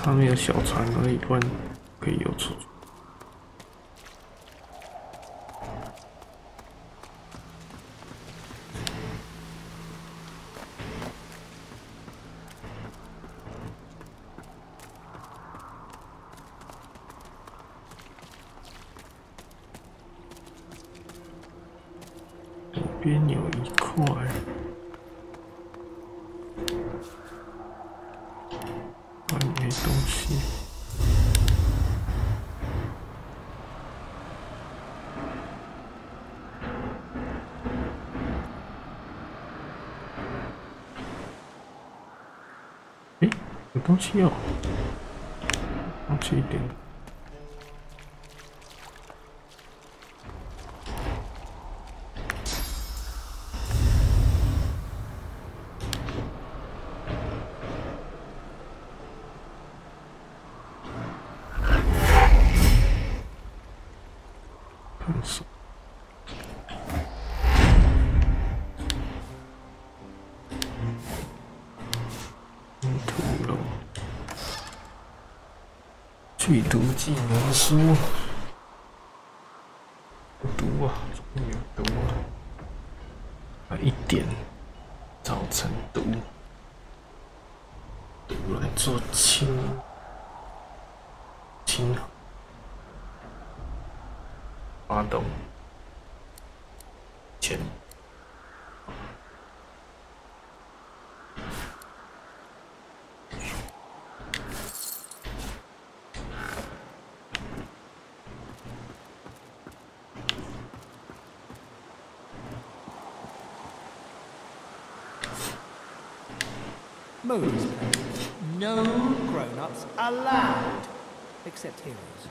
差没有小船而已，不然可以游出去。左边有一块。 没东西。诶，有东西哦，放弃一点。去读技能书，读啊，终于读了，一点造成读，读来做轻发动前。 Mode is played. No grown-ups allowed, except heroes.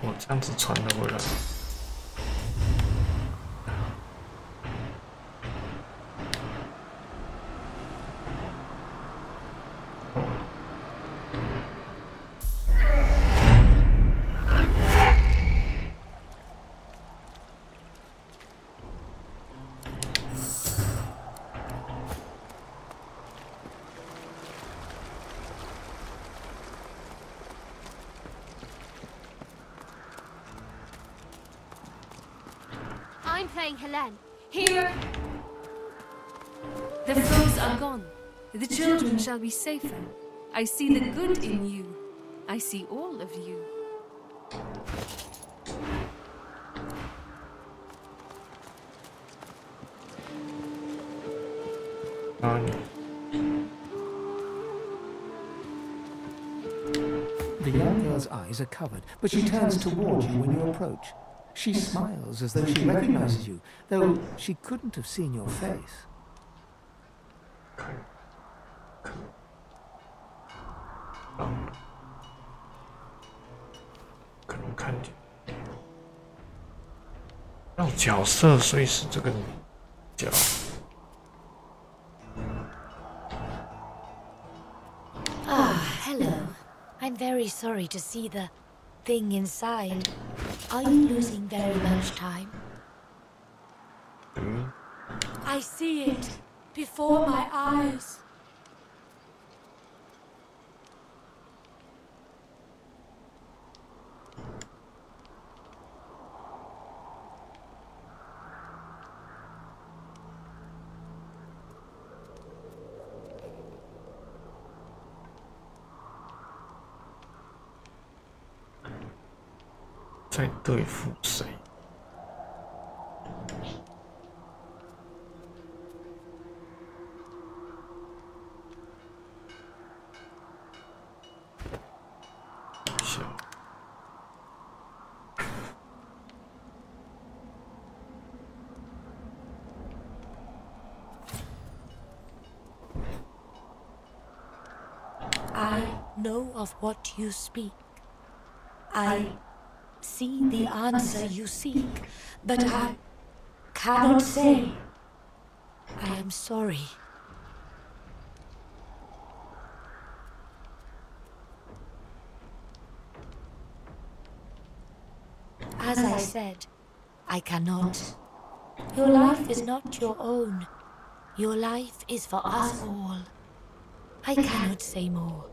我这样子传得回来。I'm playing Helen. Here. The foes are gone. The children shall be safer. I see the good in you. I see all of you. The young girl's eyes are covered, but she turns toward you when you approach. She smiles as though she recognizes you, though she couldn't have seen your face. 可能看见要角色，所以是这个角。Hello. I'm very sorry to see the thing inside. Are you losing very much time? I see it before my eyes. "在对付谁？行。I know of what you speak. I see the answer you seek, but I cannot say. I am sorry. As I said, I cannot Your life is not your own. Your life is for us all. I cannot say more.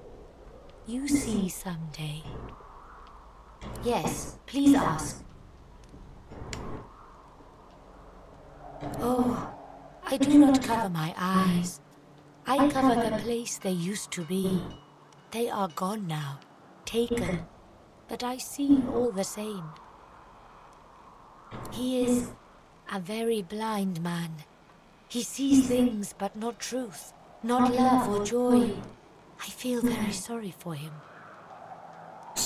You see someday. Yes, please ask. Oh, I do not cover my eyes. I cover the place they used to be. They are gone now, taken, but I see all the same. He is a very blind man. He sees things but not truth, not love or joy. I feel very sorry for him.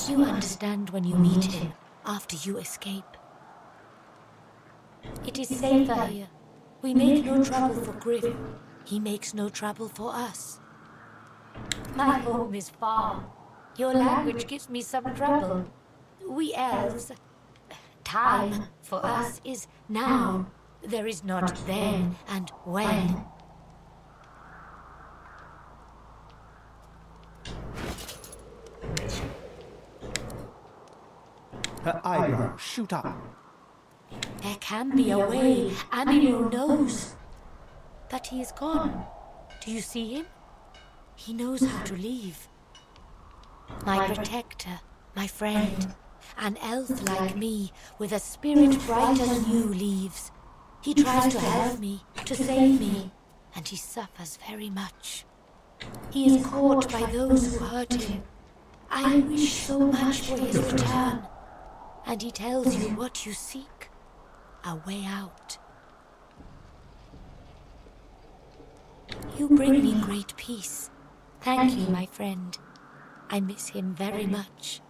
You understand when you meet him after you escape. It is safer here. We make no trouble for Griff. He makes no trouble for us. My home is far. Your language gives me some trouble. We elves... Time for us is now. There is not then and when. Her eyebrows shoot up. There can be a way. Amiro knows. But he is gone. Do you see him? He knows how to leave. My protector, my friend, an elf like me, with a spirit bright as new leaves. He tries to help me, to save me, and he suffers very much. He is caught by those who hurt him. I wish so much for his return. And he tells you what you seek, a way out. You bring me great peace. Thank you, my friend. I miss him very much.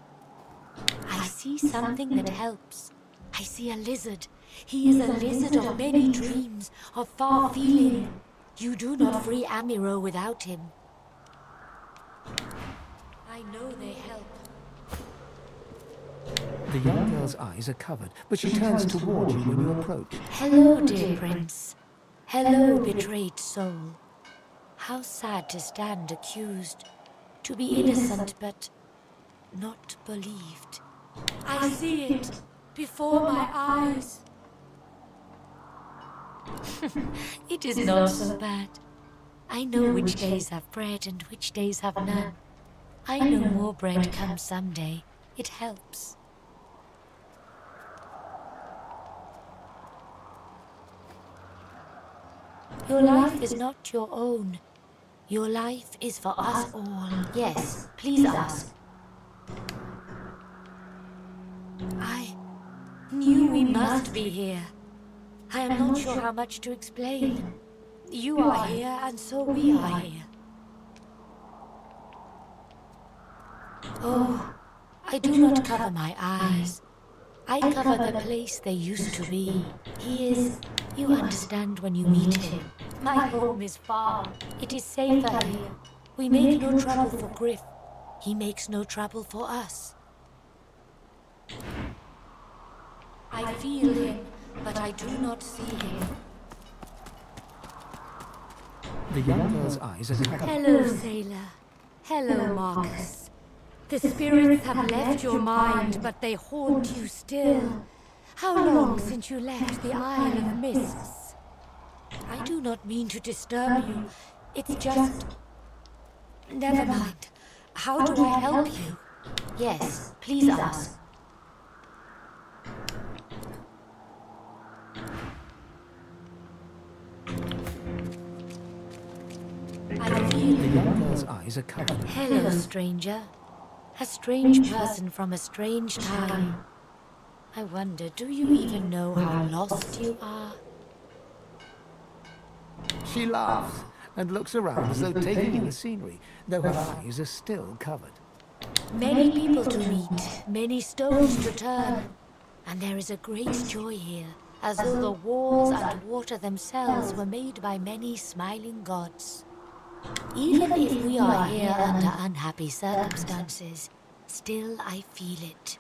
I see something that helps. I see a lizard. He is a lizard of many dreams, of far feeling. You do not free Amiro without him. I know they help. The young girl's eyes are covered, but she turns towards you when you approach. Hello, dear prince. Hello, betrayed soul. How sad to stand accused, to be innocent but not believed. I see it before my eyes. It is not so bad. I know which days have bread and which days have none. I know more bread comes someday. It helps. Your life is not your own. Your life is for us all. Yes, please ask. I knew we must be here. I am not sure how much to explain. You are here, and so we are here. Oh, I do not cover my eyes. I cover the place they used to be. He is... You understand when you meet him. My home is far. It is safer here. We make no trouble for Griff. He makes no trouble for us. I feel him, but I do not see him. The young girl's eyes are covered. Hello, sailor. Hello, Marcus. The spirits have left your mind, but they haunt you still. How long since you left the Isle of Mists? I do not mean to disturb you. It's just... Never mind. How do I help you? Yes, please ask. I feel The young girl's eyes are covered. Hello, stranger. A strange person from a strange time. I wonder, do you even know how lost you are? She laughs and looks around as though taking in the scenery, though her eyes are still covered. Many people to meet, many stones to turn. And there is a great joy here, as though the walls and water themselves were made by many smiling gods. Even if we are here under unhappy circumstances, still I feel it.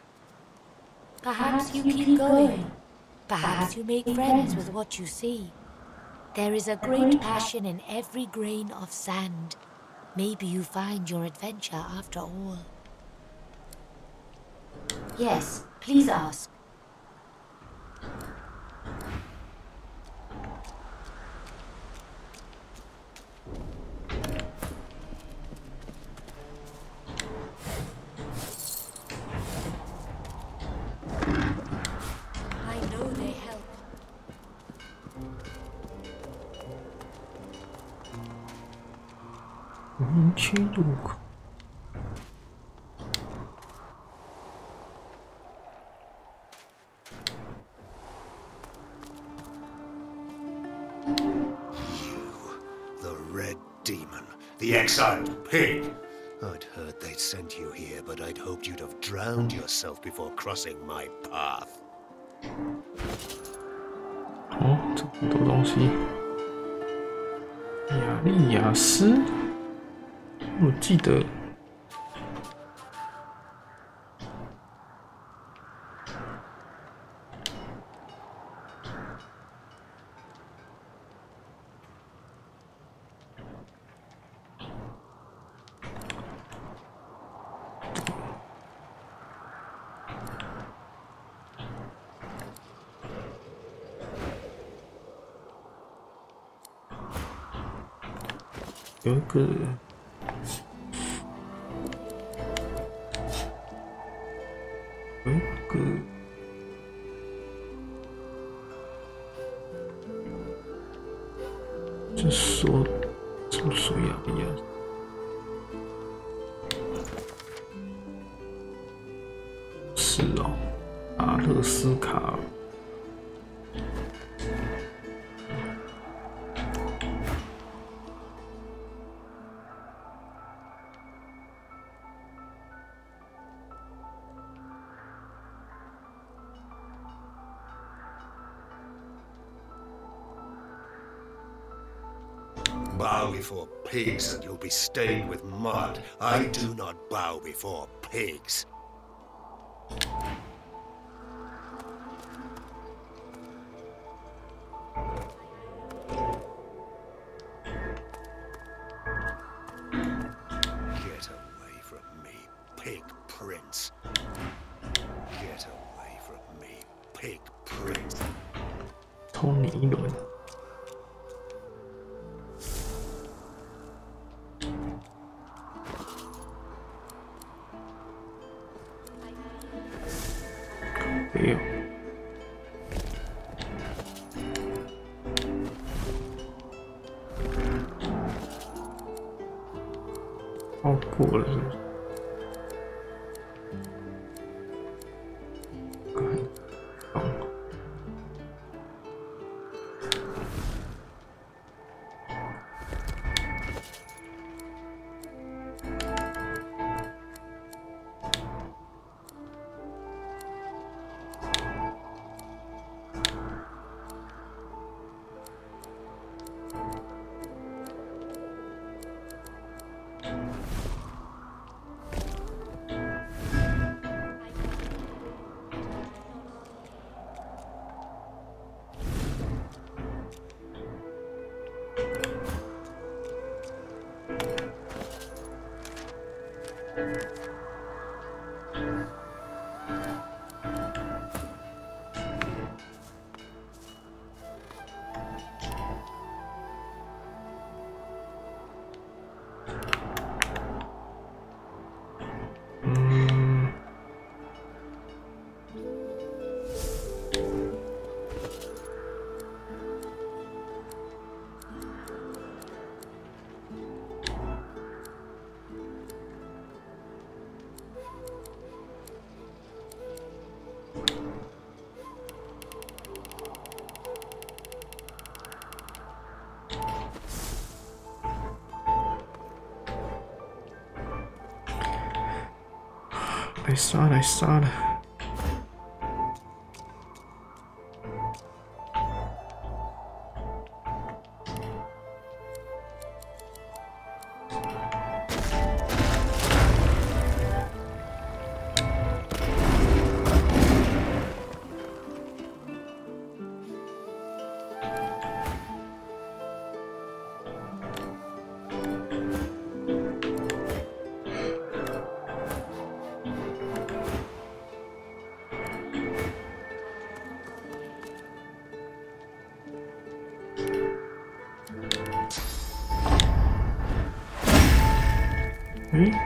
Perhaps you keep going. Perhaps you make friends with what you see. There is a great passion in every grain of sand. Maybe you find your adventure after all. Yes, please ask. 去路口。The red demon, the exiled pig. I'd heard they'd sent you here, but I'd hoped you'd have drowned yourself before crossing my path. 哦，这么多东西。亚利亚斯，我记得。有一个，这说怎么说呀？是哦，阿勒斯卡。Bow before pigs and you'll be stained with mud. I do not bow before pigs. Get away from me, pig prince. Get away from me, pig prince. 抽你一轮。没有。超过了是不是？来杀了！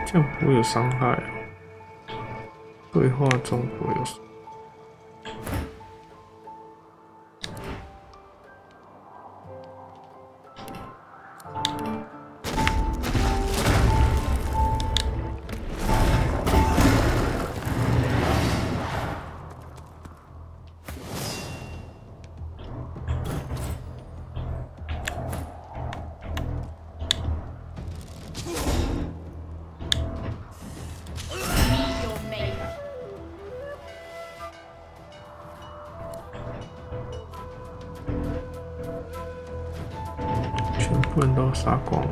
这样不会有伤害哦。对话中不会有伤害。部人都杀光了。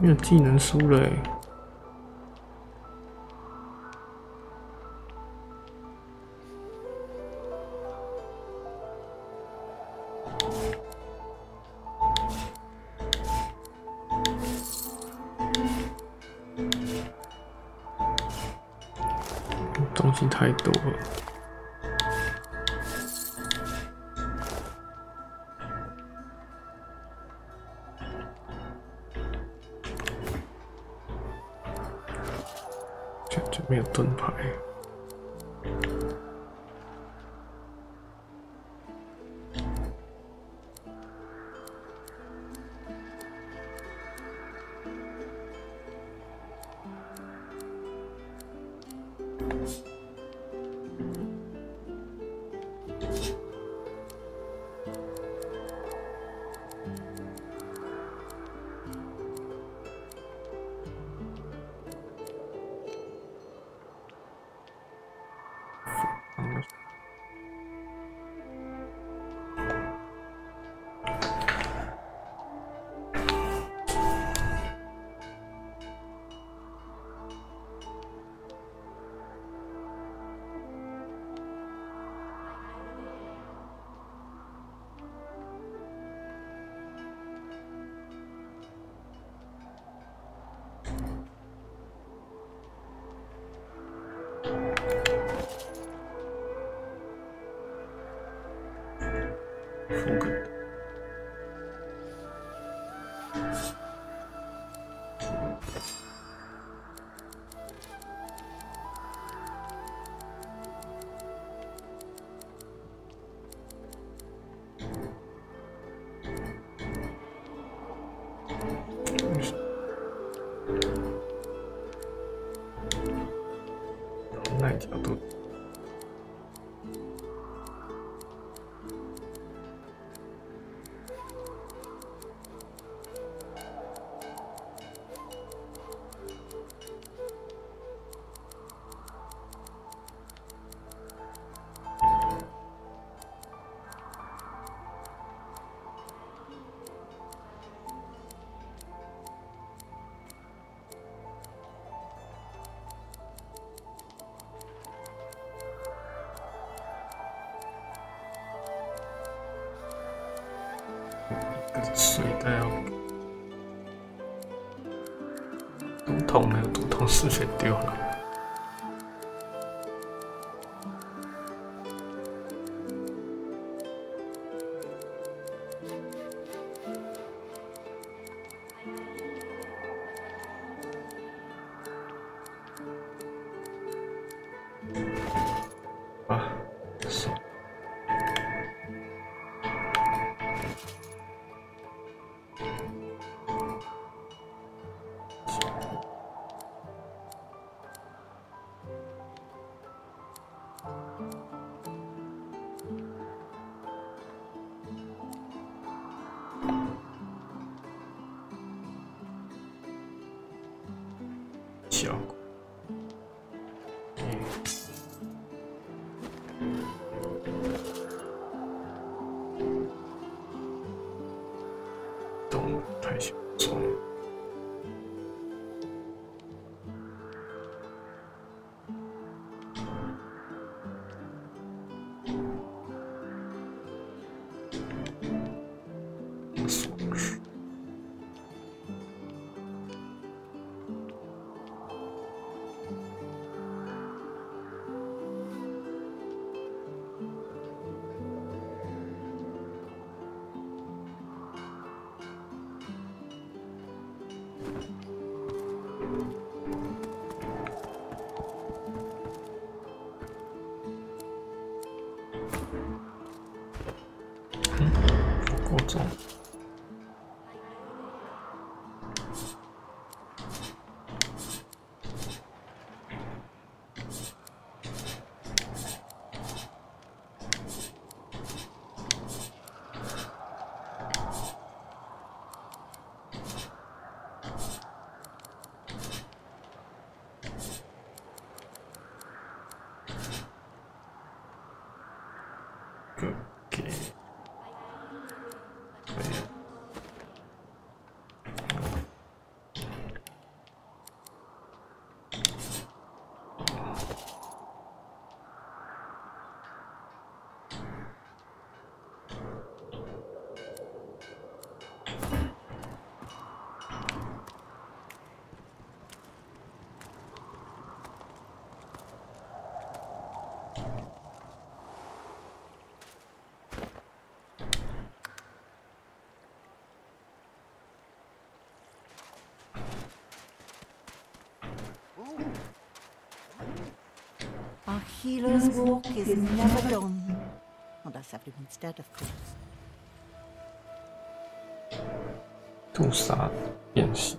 没有技能输了欸。东西太多了。就没有盾牌。那一条路。水袋要毒桶没有毒桶是谁丢了？啊，手。效果，动物太小众。中。Our healer's walk is never done. Unless everyone's dead, of course. 屠杀演习。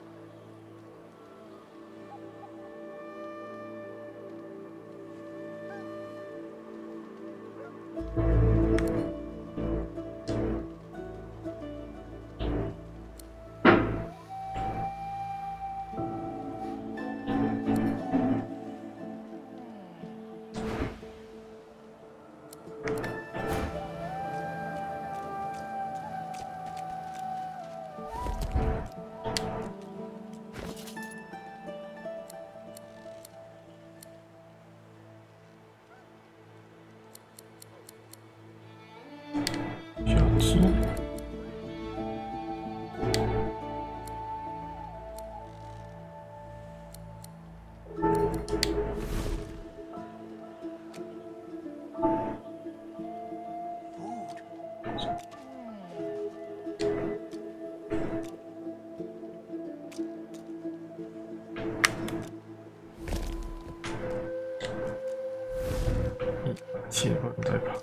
切换对吧？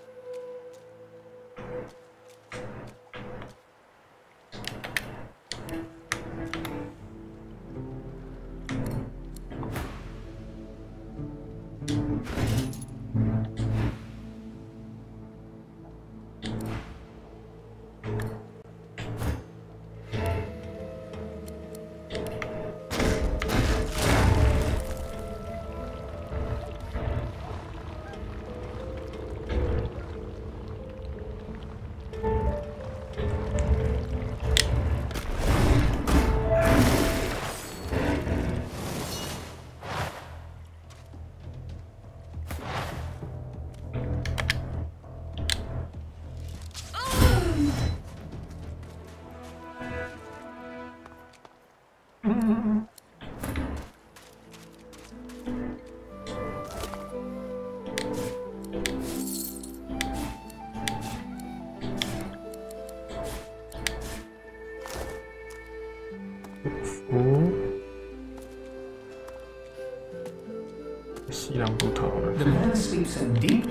西凉不逃了。 The man sleeps so deep.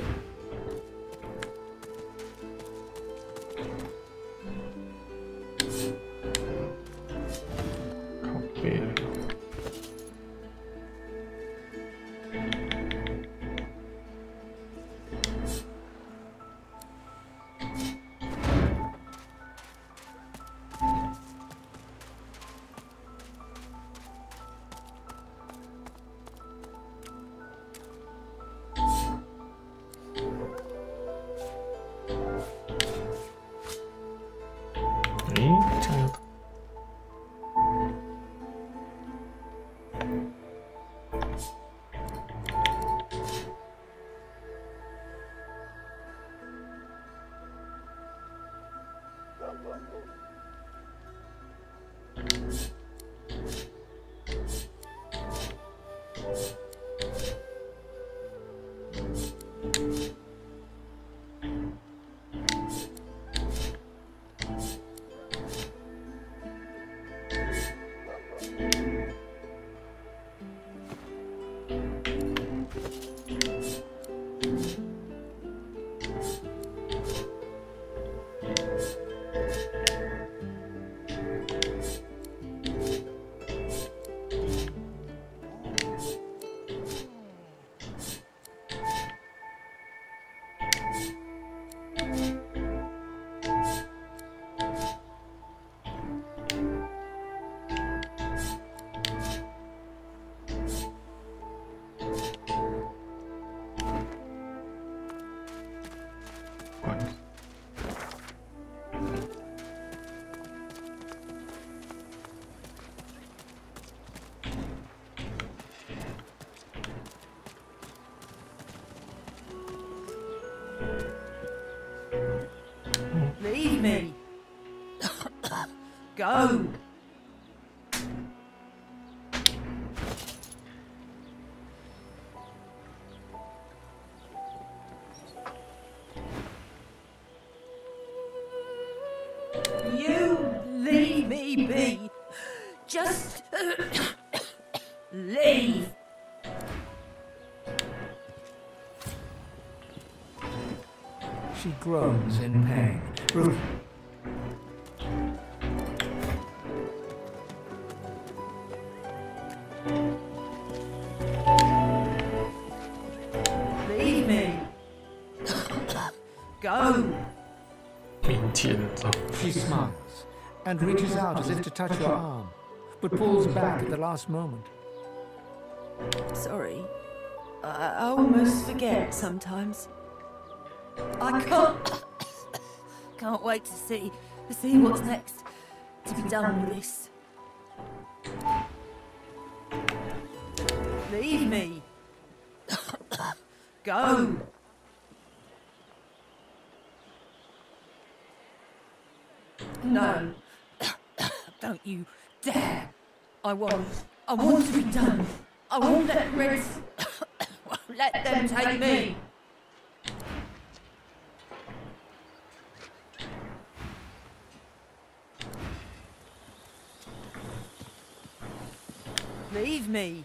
嗯 Go! You leave me be. Just leave. She groans in pain. Leave me. Go. She smiles and reaches out as if to touch your arm, but pulls back at the last moment. Sorry. I almost forget sometimes. I can't wait to see what's next to be done with this. Leave me. Go. No. Don't you dare. I want to be done. I won't let Reds let them take me. Leave me.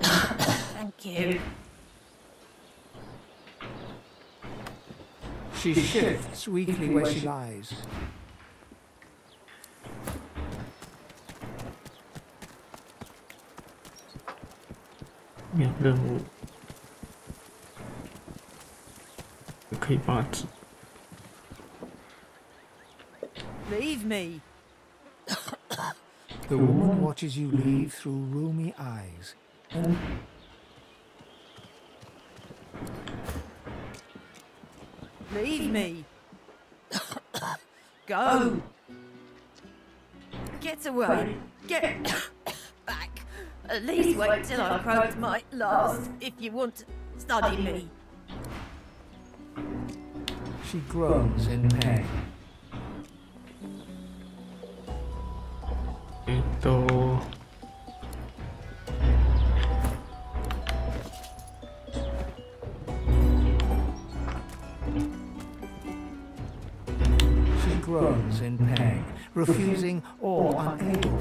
Thank you. She shifts weakly where she lies. Leave me. The woman watches you leave through roomy eyes. Leave me. Go. Get away. Get back. At least wait till I croaked my last if you want to study me. She groans in pain. She groans in pain, refusing or unable.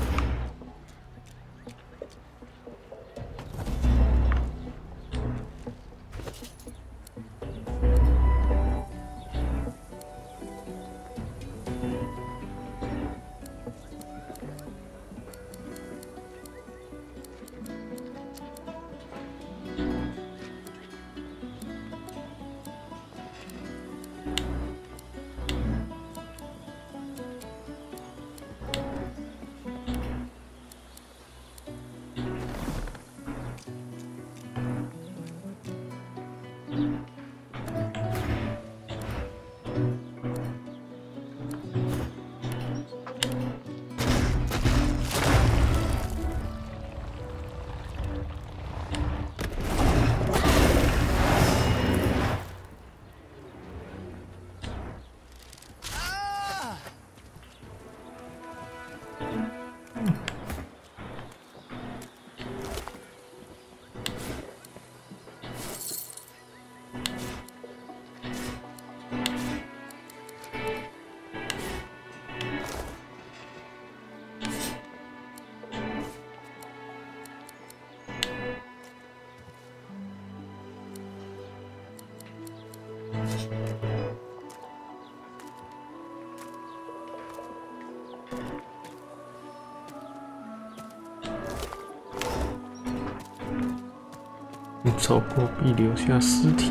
你走过必留下尸体。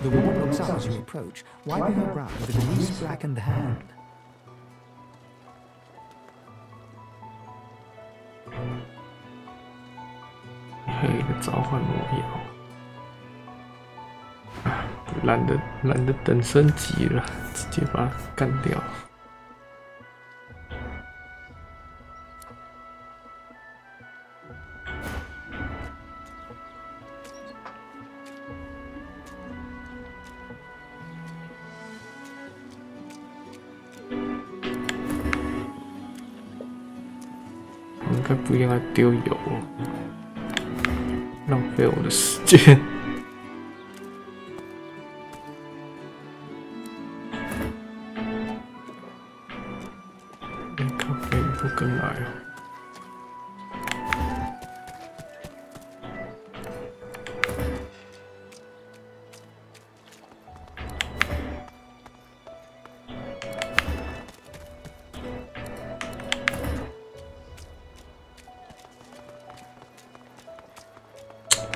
The woman looks up as you approach, wiping her brow with a grease-blackened hand. Hey, 的召唤魔药。对，懒得等升级了，直接把它干掉。应该不应该丢油，浪费我的时间。咖啡不跟来了。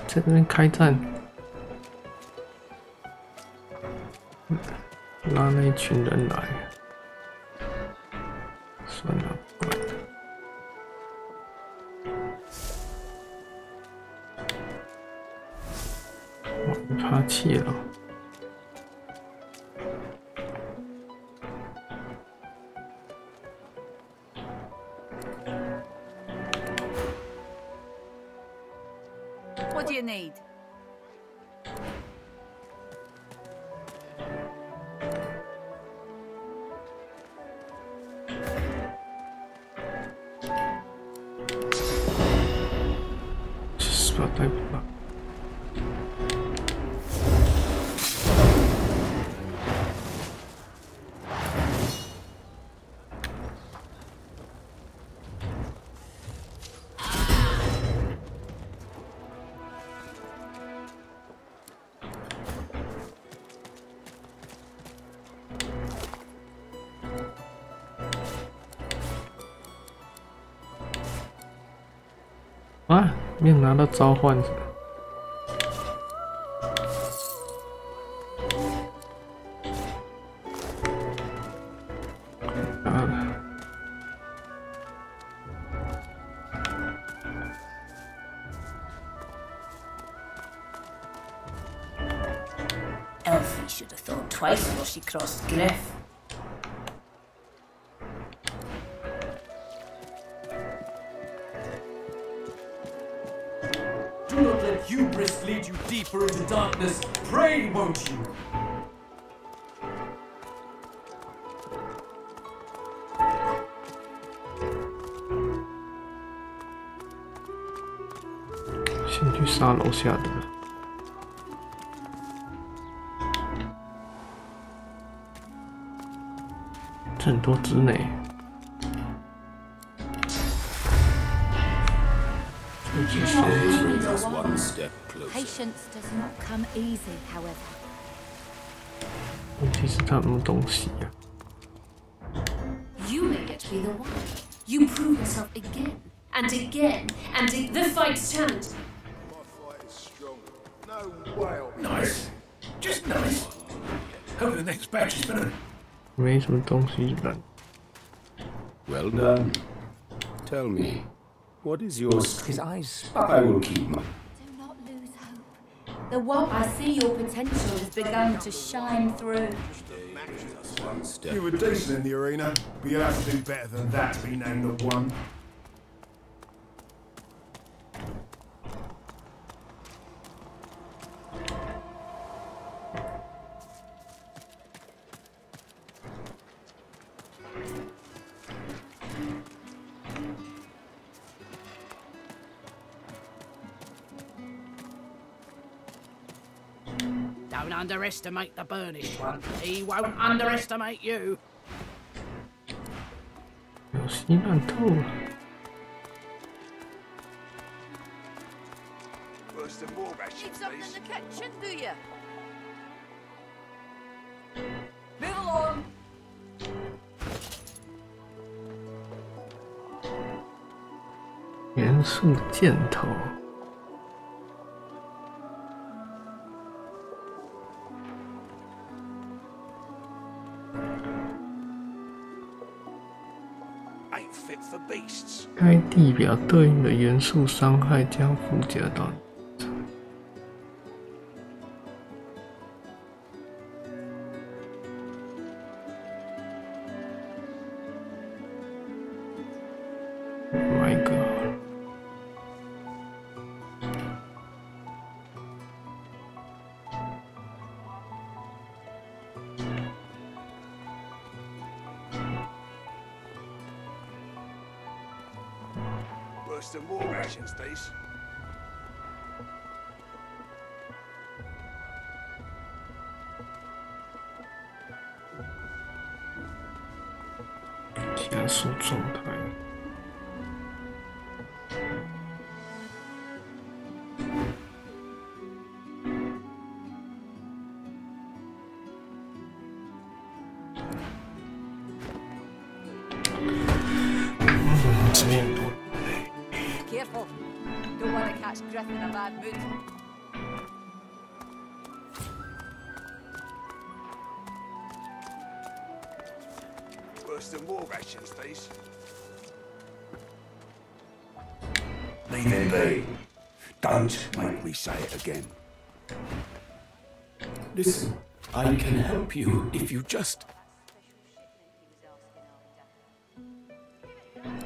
在这边开战，拉那一群人来，算了，不管了。我没趴气了。What do you need? Just about that. 啊，没有拿到召唤者。Elfie should have thought twice before she crossed Griff. Do not let hubris lead you deeper into darkness. Pray, won't you? "先去杀楼下的。这很多只呢。Patience does not come easy, however. 问题是他有那么东西呀。You may yet be the one. You prove yourself again and again and the fight's turned. Nice. Just nice. Hope the next batch is better. 没什么东西了。Well done. Tell me, what is yours? His eyes I will keep my. Do not lose hope. The one I see your potential has begun to shine through. You were decent in the arena, but you'll have to do better than that to be named the one. Don't underestimate the burnished one. He won't underestimate you. 有稀烂透了。Need something in the kitchen, do you? Move along. 元素箭头。该地表对应的元素伤害将附加到。Worse than war rations, these. Thiên số状态。Careful. Don't want to catch Griff in a bad mood. Worse than war rations, these. Leave it be. Don't make me say it again. Listen, I can help you if you just...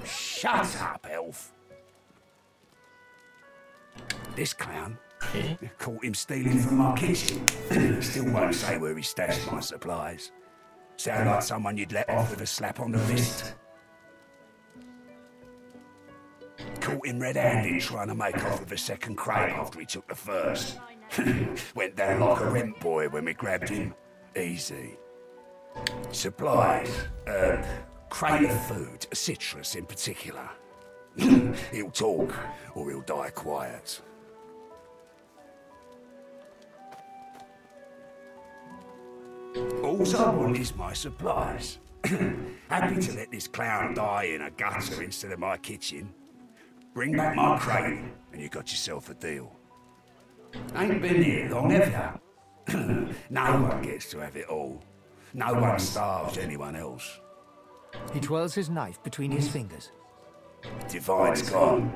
Shut up, elf. This clown caught him stealing from my kitchen. Still won't say where he stashed my supplies. Sound like someone you'd let off with a slap on the wrist. Caught him red-handed trying to make off with a second crate after he took the first. Went down like a rent boy when we grabbed him. Easy. Supplies. Crate of food, citrus in particular. He'll talk, or he'll die quiet. All I want is my supplies. Happy to let this clown die in a gutter instead of my kitchen. Bring back my crate, and you got yourself a deal. Ain't been here long, have you? No one gets to have it all. No one starves anyone else. He twirls his knife between his fingers. Divine's gone.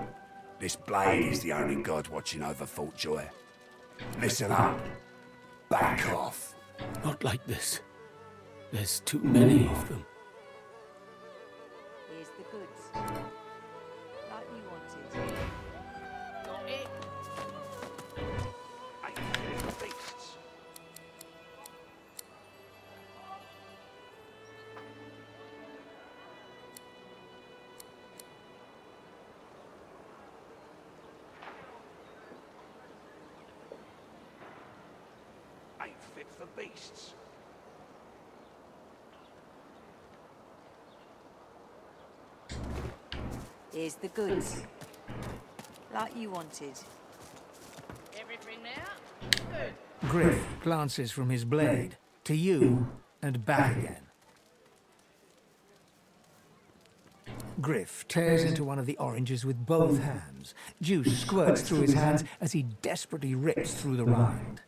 This blade is the only god watching over Fort Joy. Listen up. Back off. Not like this. There's too many of them. Here's the goods. Like you wanted. Got it. Beasts. Ain't fit for beasts. Here's the goods. Like you wanted. Everything now? Good. Griff glances from his blade to you and back again. Griff tears into one of the oranges with both hands. Juice squirts through his hands as he desperately rips through the rind.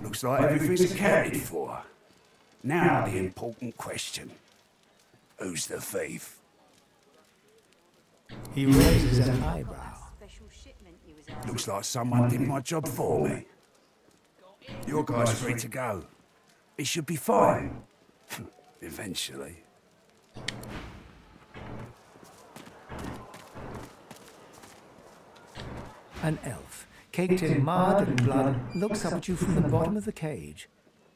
Looks like everything's accounted for. Now the important question. Who's the thief? He raises an eyebrow. Looks like someone did my job for me. Your guy's free to go. He should be fine. Eventually. An elf, caked in mud and blood, looks up at you from the bottom of the cage.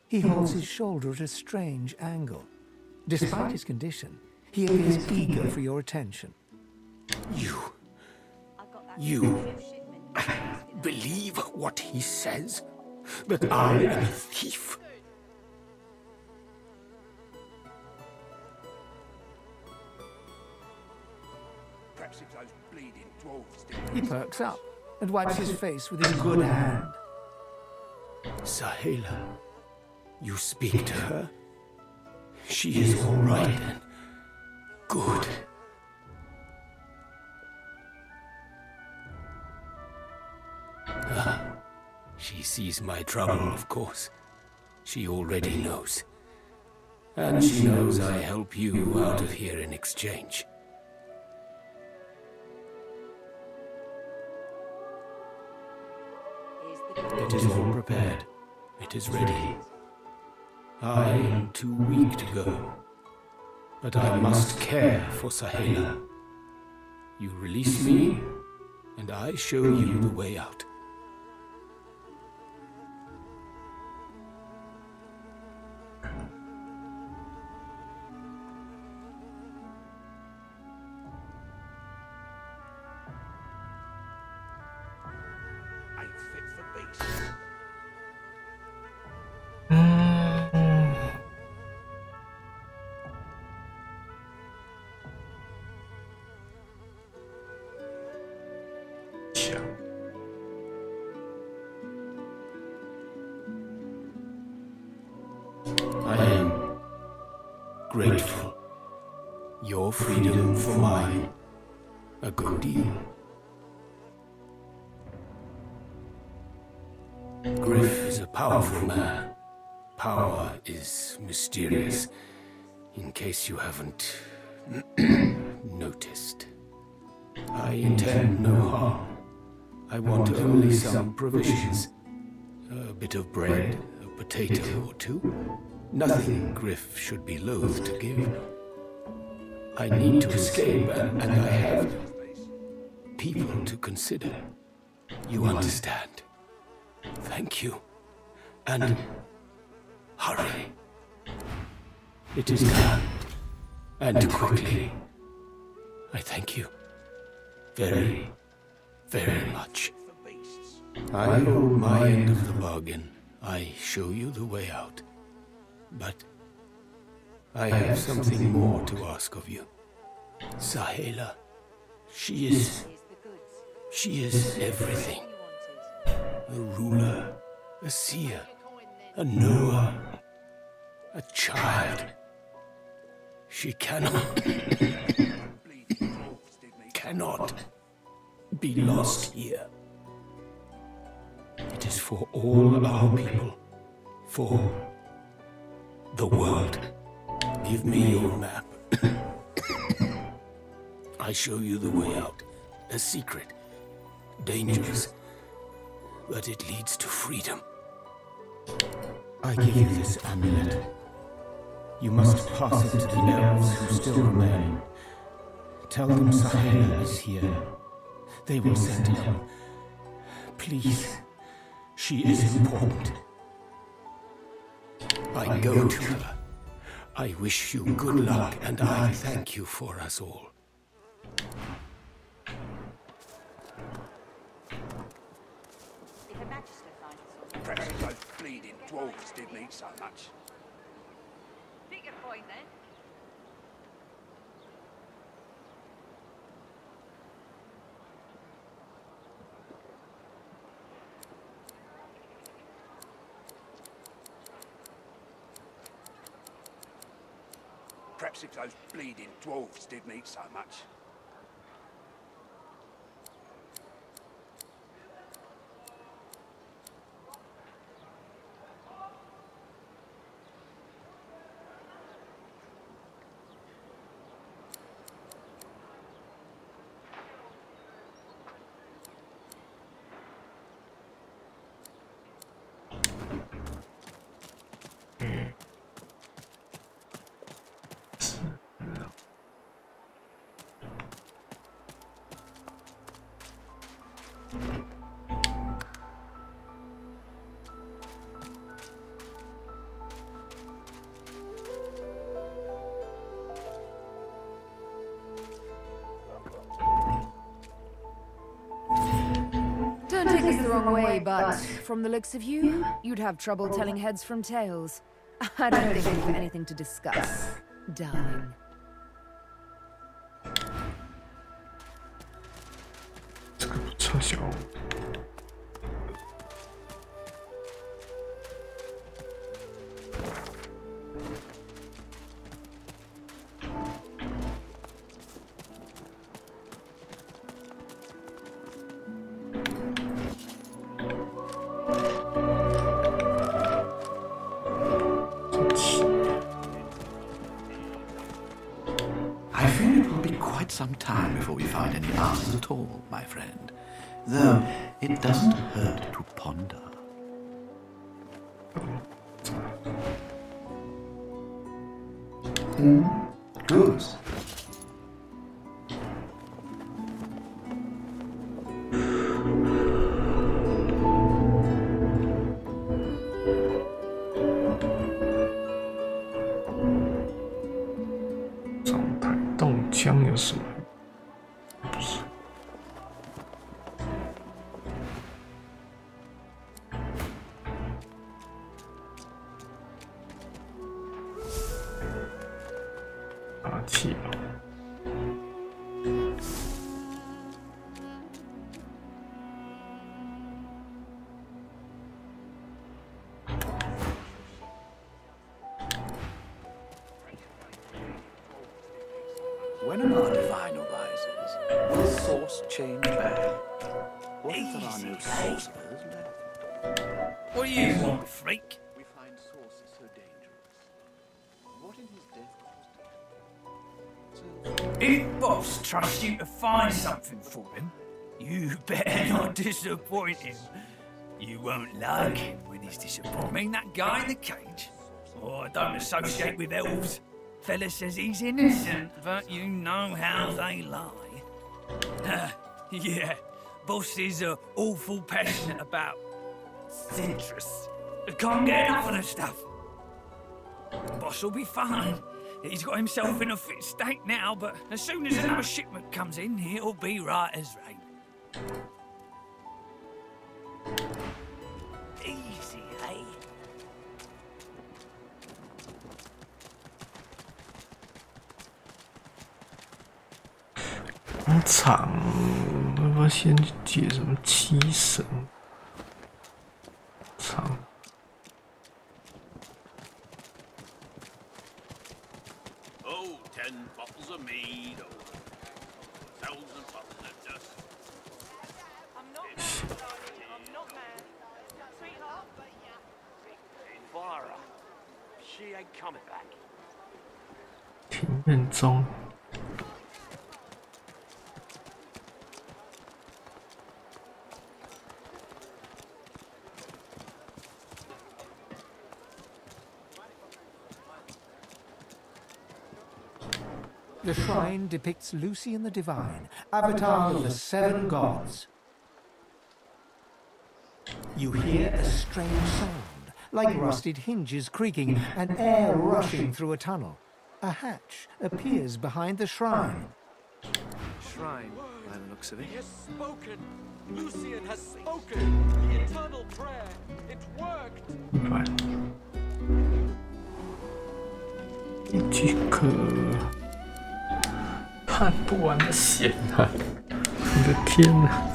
He holds his shoulder at a strange angle. Despite his condition, he appears eager for your attention. You believe what he says? That I am a thief? Perhaps if those bleeding dwarves He perks up and wipes his face with his good hand. Sahela, you speak to her? She is all right then. Good. She sees my trouble, of course. She already knows. And she knows I help you out of here in exchange. It is all prepared. It is ready. I am too weak to go. But I must care for Sahela. You release me, and I show you the way out. I am grateful. Your freedom for mine. A good deal. Griff is a powerful man. Power is mysterious, in case you haven't noticed. I intend no harm. I want only some provisions. A bit of bread, a potato or two. Nothing Griff should be loath to give. I need to escape, and I have people to consider. You understand. Thank you. And hurry. It is done. And quickly. I thank you. Very, very much. I hold my end of the bargain. I show you the way out. But I have something more to ask of you. Sahela, she is everything. A ruler, a seer, a knower, a child. She cannot be lost here. It is for all our people, for the world. Give me your map. I show you the way out. A secret, dangerous, but it leads to freedom. I give you this amulet. You must pass it to the elves who still remain. Tell them Sahela is here. They will send help. Please, she is important. I go to her. I wish you good luck, and I thank you for us all. Perhaps those bleeding dwarves didn't eat so much. Pick your point then. Perhaps if those bleeding dwarves didn't eat so much. Don't take this the wrong way, but from the looks of you, you'd have trouble telling heads from tails. I don't think we've anything to discuss, darling. I fear it will be quite some time before we find any answers at all, my friend. Though it doesn't hurt to ponder. Good. 霸气了。When a more divine arises, will source change back? What if there are no sorcerers left? What do you want, freak? We find sources so dangerous. What in his death caused? If Boss trusts you to find something for him, you better not disappoint him. You won't like him when he's disappointed. I mean, that guy in the cage? Oh, I don't associate with elves. Fella says he's innocent, but you know how they lie. Yeah, Boss is awful passionate about citrus. Can't get enough of the stuff. Boss will be fine. He's got himself in a fit state now, but as soon as another shipment comes in, he'll be right as rain. Easy, eh? 场要不要先去解什么七神场Oh, 10 bottles of mead, oh, 1,000 bottles of dust. I'm not mad, sweetheart, but yeah. Clara, she ain't coming back. 庭院中。 The shrine depicts Lucian the Divine, avatar of the 7 gods. You hear a strange sound, like rusted hinges creaking and air rushing through a tunnel. A hatch appears behind the shrine. Shrine, by the looks of it. He has spoken! Lucian has spoken! The eternal prayer! It worked! 一句可看不完的险啊！我的天哪！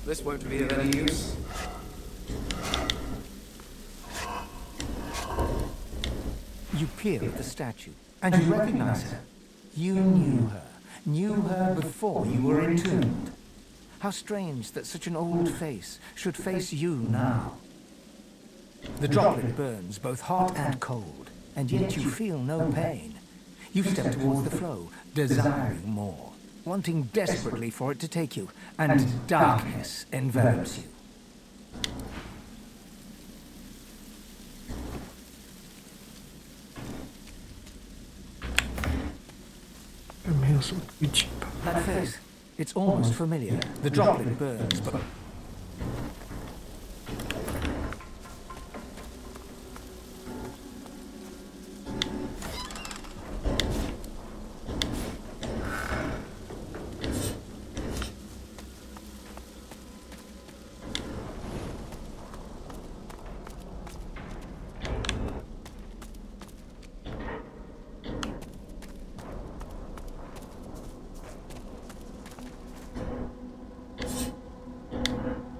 This won't be of any use. You peer at the statue, and you recognize her. You knew her before you were entombed. How strange that such an old face should face you now. The droplet burns both hot and cold, and yet you feel no pain. You step towards the flow, desiring more, wanting desperately for it to take you, and darkness envelops you. 没有什么剧情吧？ That face, it's almost familiar. The droplet burns, but...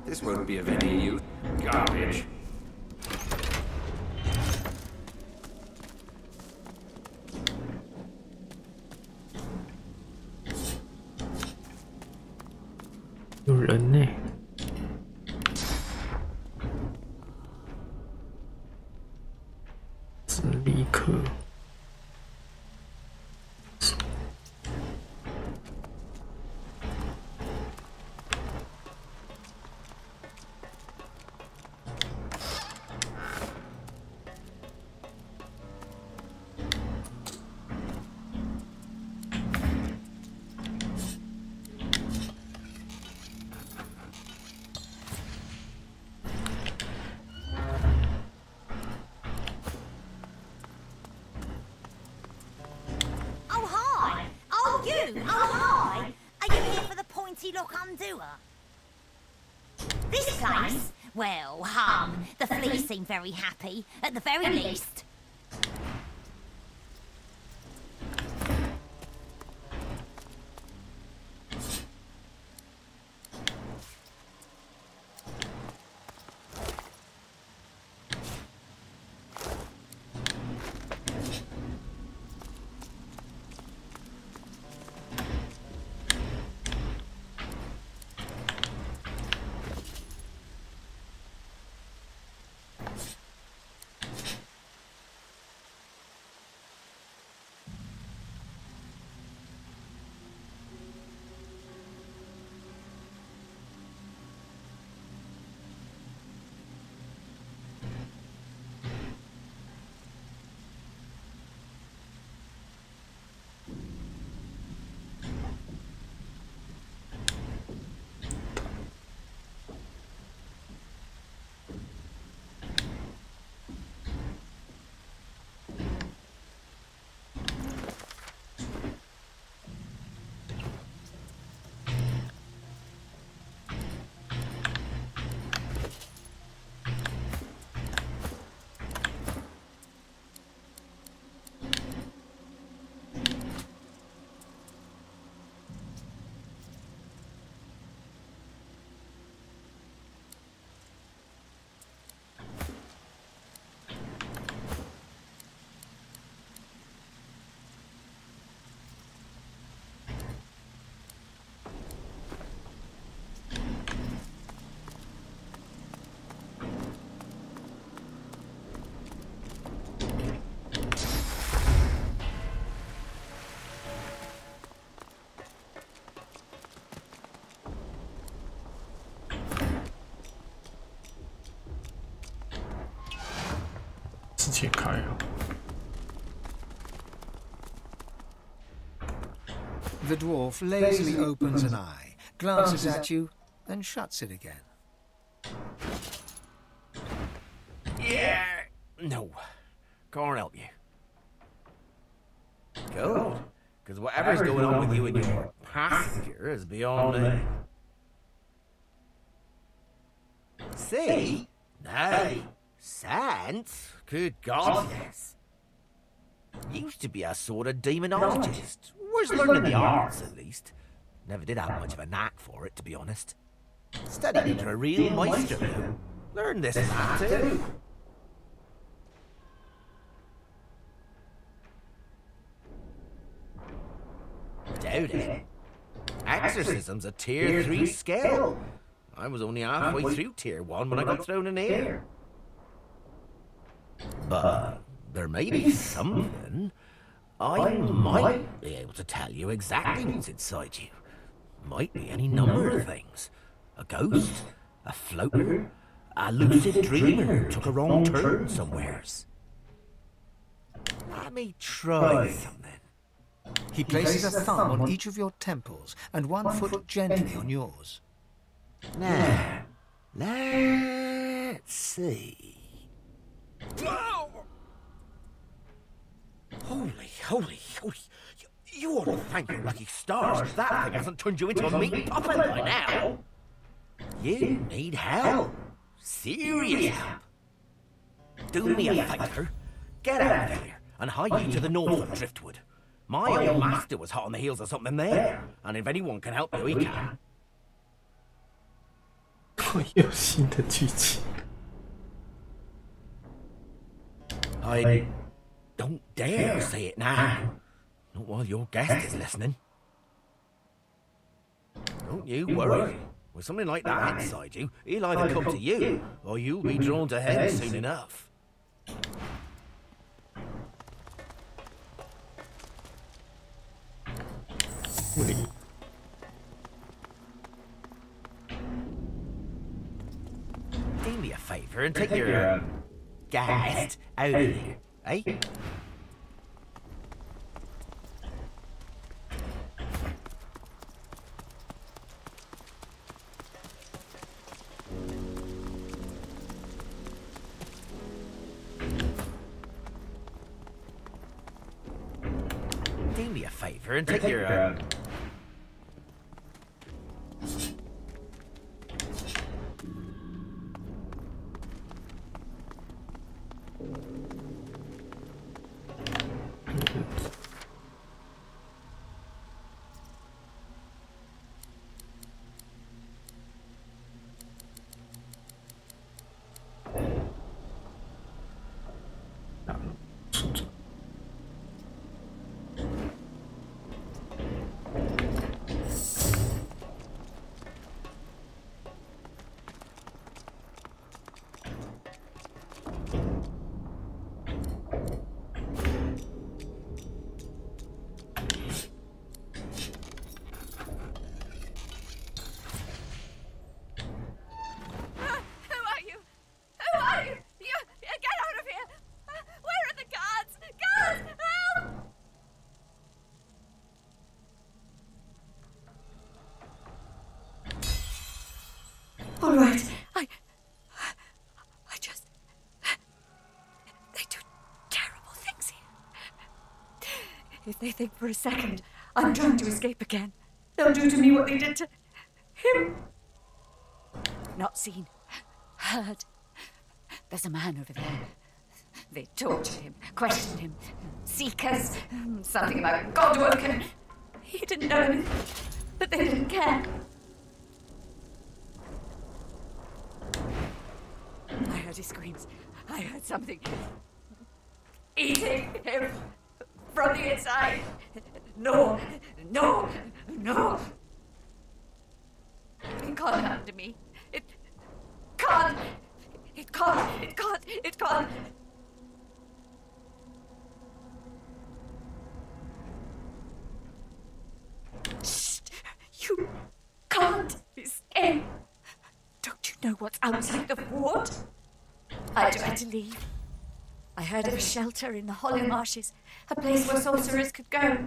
This won't be of any use. Garbage. 人呢？智力课。Oh, hi! Are you here for the pointy look undoer? This place? Well, the fleas seem very happy, at the very least.直接开啊！ The dwarf lazily opens an eye, glances at you, then shuts it again. Yeah, no, can't help you. Good, because whatever's going on with you and your passenger is beyond me. See? No. Sense? Good God, yes. Used to be a sort of demonologist. Was learning the arts, at least. Never did have much of a knack for it, to be honest. Studied under a real maestro, though. Learned this and that, too. Doubt it. Exorcism's a tier 3 skill. I was only halfway through tier 1 when I got thrown in here. But there may be something. I might be able to tell you exactly what's inside you. Might be any number of things. A ghost, a floater, a lucid dreamer who took a wrong turn somewheres. Let me try something. He places a thumb on each of your temples and one foot gently on yours. Now, let's see. Holy. You ought to thank your lucky stars that thing hasn't turned you into a meat puppet by now. You need help. Serious help. Do me a favour. Get out of here and hide you to the north of Driftwood. My old master was hot on the heels of something there, and if anyone can help you, he can. 有新的剧情。 I don't dare say it now. Not while your guest is listening. Don't you worry. With something like that inside you, he'll either come to you, or you'll be drawn to head soon enough. Do me a favour and take your guest out of here, eh? Do me a favour and take your All right, I just... They do terrible things here. If they think for a second I'm trying to escape again, they'll do to me what they did to him. Not seen, heard. There's a man over there. They tortured him, questioned him. Seekers, something about Godwork, and he didn't know anything, but they didn't care. I heard his screams. I heard something eating him from the inside. No, no, no. It can't happen to me. It can't. It can't. It can't. It can't. Shh! You can't escape. Don't you know what's outside the fort? I tried to leave. I heard of a shelter in the hollow marshes, a place where sorcerers could go.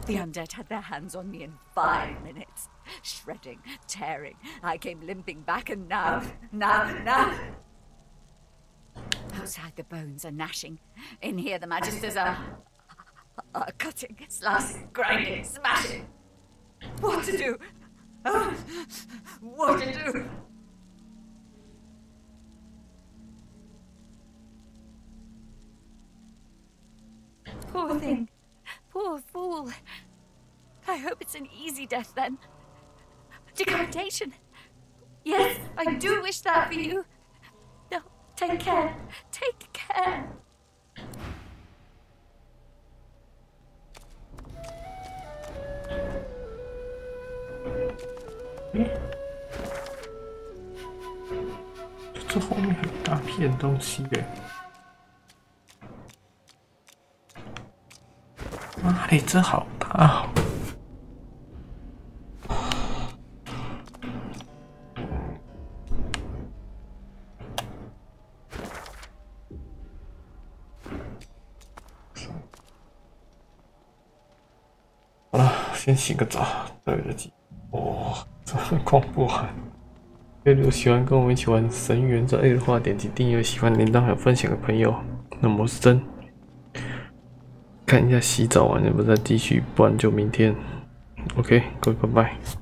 The undead had their hands on me in 5 minutes. Shredding, tearing. I came limping back, and now. Outside the bones are gnashing. In here the magisters are cutting, slicing, grinding, smashing. What to do? What to do? Poor thing. Poor fool. I hope it's an easy death then. Decapitation. Yes, I do wish that for you. No, take care. Take care.欸，这后面很大片东西耶！妈嘞，这好大哦！好了，先洗个澡，对得起。哦，这么恐怖啊！如果喜欢跟我们一起玩《神原罪2》的话，点击订阅、喜欢铃铛还有分享给朋友。那么我是真，看一下洗澡完要不再继续，不然就明天。OK， 各位拜拜。